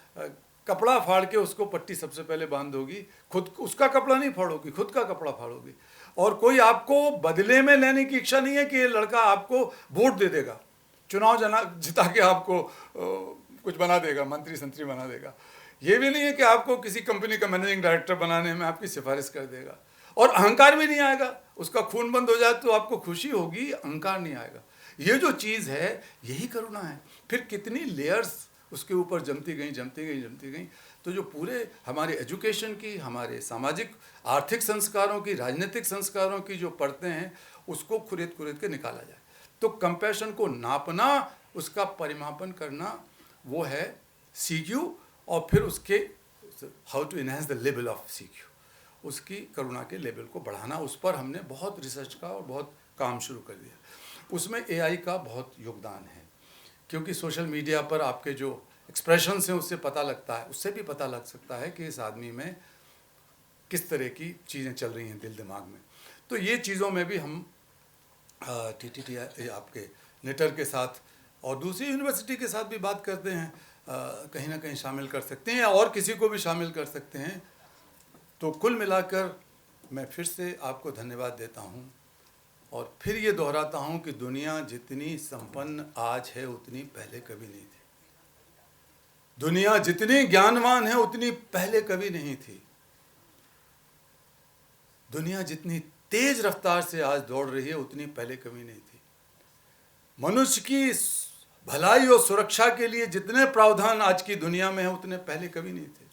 कपड़ा फाड़ के उसको पट्टी सबसे पहले बांध दोगी, खुद उसका कपड़ा नहीं फाड़ोगी, खुद का कपड़ा फाड़ोगी। और कोई आपको बदले में लेने की इच्छा नहीं है कि ये लड़का आपको वोट दे देगा, चुनाव जिता के आपको कुछ बना देगा, मंत्री संतरी बना देगा। ये भी नहीं है कि आपको किसी कंपनी का मैनेजिंग डायरेक्टर बनाने में आपकी सिफारिश कर देगा, और अहंकार भी नहीं आएगा। उसका खून बंद हो जाए तो आपको खुशी होगी, अहंकार नहीं आएगा। ये जो चीज़ है, यही करुणा है। फिर कितनी लेयर्स उसके ऊपर जमती गई। तो जो पूरे हमारे एजुकेशन की, हमारे सामाजिक आर्थिक संस्कारों की, राजनीतिक संस्कारों की जो परतें हैं, उसको खुरेद के निकाला जाए। तो कंपैशन को नापना, उसका परिमापन करना, वो है CQ, और फिर उसके how to enhance the level of CQ, उसकी करुणा के लेवल को बढ़ाना। उस पर हमने बहुत रिसर्च का और बहुत काम शुरू कर दिया। उसमें AI का बहुत योगदान है, क्योंकि सोशल मीडिया पर आपके जो एक्सप्रेशंस हैं उससे पता लगता है, उससे भी पता लग सकता है कि इस आदमी में किस तरह की चीज़ें चल रही हैं दिल दिमाग में। तो ये चीज़ों में भी हम TTT आपके नेटर के साथ और दूसरी यूनिवर्सिटी के साथ भी बात करते हैं, कहीं ना कहीं शामिल कर सकते हैं, या और किसी को भी शामिल कर सकते हैं। तो कुल मिलाकर मैं फिर से आपको धन्यवाद देता हूँ, और फिर ये दोहराता हूँ कि दुनिया जितनी संपन्न आज है उतनी पहले कभी नहीं थी। दुनिया जितनी ज्ञानवान है उतनी पहले कभी नहीं थी। दुनिया जितनी तेज रफ्तार से आज दौड़ रही है उतनी पहले कभी नहीं थी। मनुष्य की भलाई और सुरक्षा के लिए जितने प्रावधान आज की दुनिया में हैं उतने पहले कभी नहीं थे।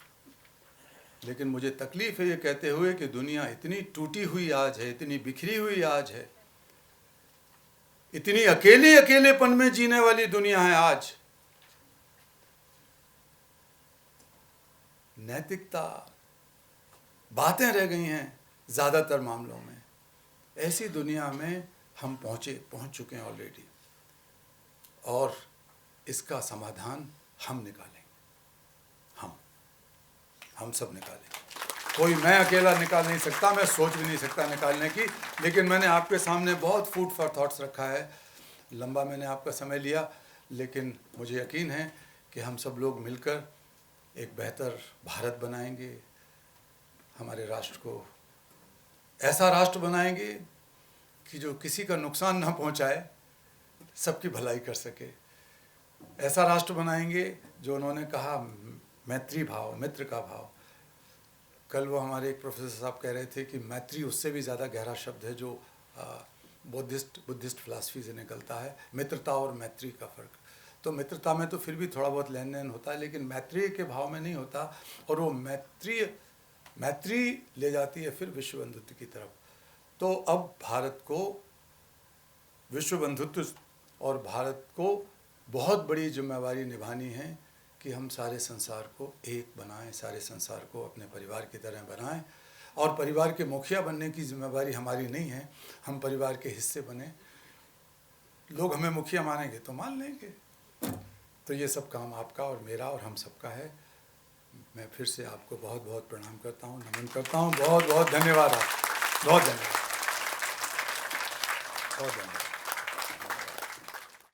लेकिन मुझे तकलीफ है ये कहते हुए कि दुनिया इतनी टूटी हुई आज है, इतनी बिखरी हुई आज है, इतनी अकेलेपन में जीने वाली दुनिया है आज। नैतिकता बातें रह गई हैं ज़्यादातर मामलों में। ऐसी दुनिया में हम पहुंच चुके हैं ऑलरेडी, और इसका समाधान हम निकालेंगे। हम सब निकालेंगे। कोई मैं अकेला निकाल नहीं सकता, मैं सोच भी नहीं सकता निकालने की, लेकिन मैंने आपके सामने बहुत फूड फॉर थॉट्स रखा है। लंबा मैंने आपका समय लिया, लेकिन मुझे यकीन है कि हम सब लोग मिलकर एक बेहतर भारत बनाएंगे। हमारे राष्ट्र को ऐसा राष्ट्र बनाएंगे कि जो किसी का नुकसान ना पहुंचाए, सबकी भलाई कर सके। ऐसा राष्ट्र बनाएंगे जो उन्होंने कहा मैत्री भाव, मित्र का भाव। कल वो हमारे एक प्रोफेसर साहब कह रहे थे कि मैत्री उससे भी ज़्यादा गहरा शब्द है जो बुद्धिस्ट फिलासफी से निकलता है। मित्रता और मैत्री का फ़र्क, तो मित्रता में तो फिर भी थोड़ा बहुत लेन देन होता है, लेकिन मैत्री के भाव में नहीं होता। और वो मैत्री ले जाती है फिर विश्व बंधुत्व की तरफ। तो अब भारत को विश्व बंधुत्व और भारत को बहुत बड़ी जिम्मेवारी निभानी है कि हम सारे संसार को एक बनाएं, सारे संसार को अपने परिवार की तरह बनाएं। और परिवार के मुखिया बनने की जिम्मेवारी हमारी नहीं है, हम परिवार के हिस्से बने। लोग हमें मुखिया मानेंगे तो मान लेंगे। तो ये सब काम आपका और मेरा और हम सबका है। मैं फिर से आपको बहुत बहुत प्रणाम करता हूँ, नमन करता हूँ। बहुत बहुत धन्यवाद। आप बहुत धन्यवाद, बहुत धन्यवाद।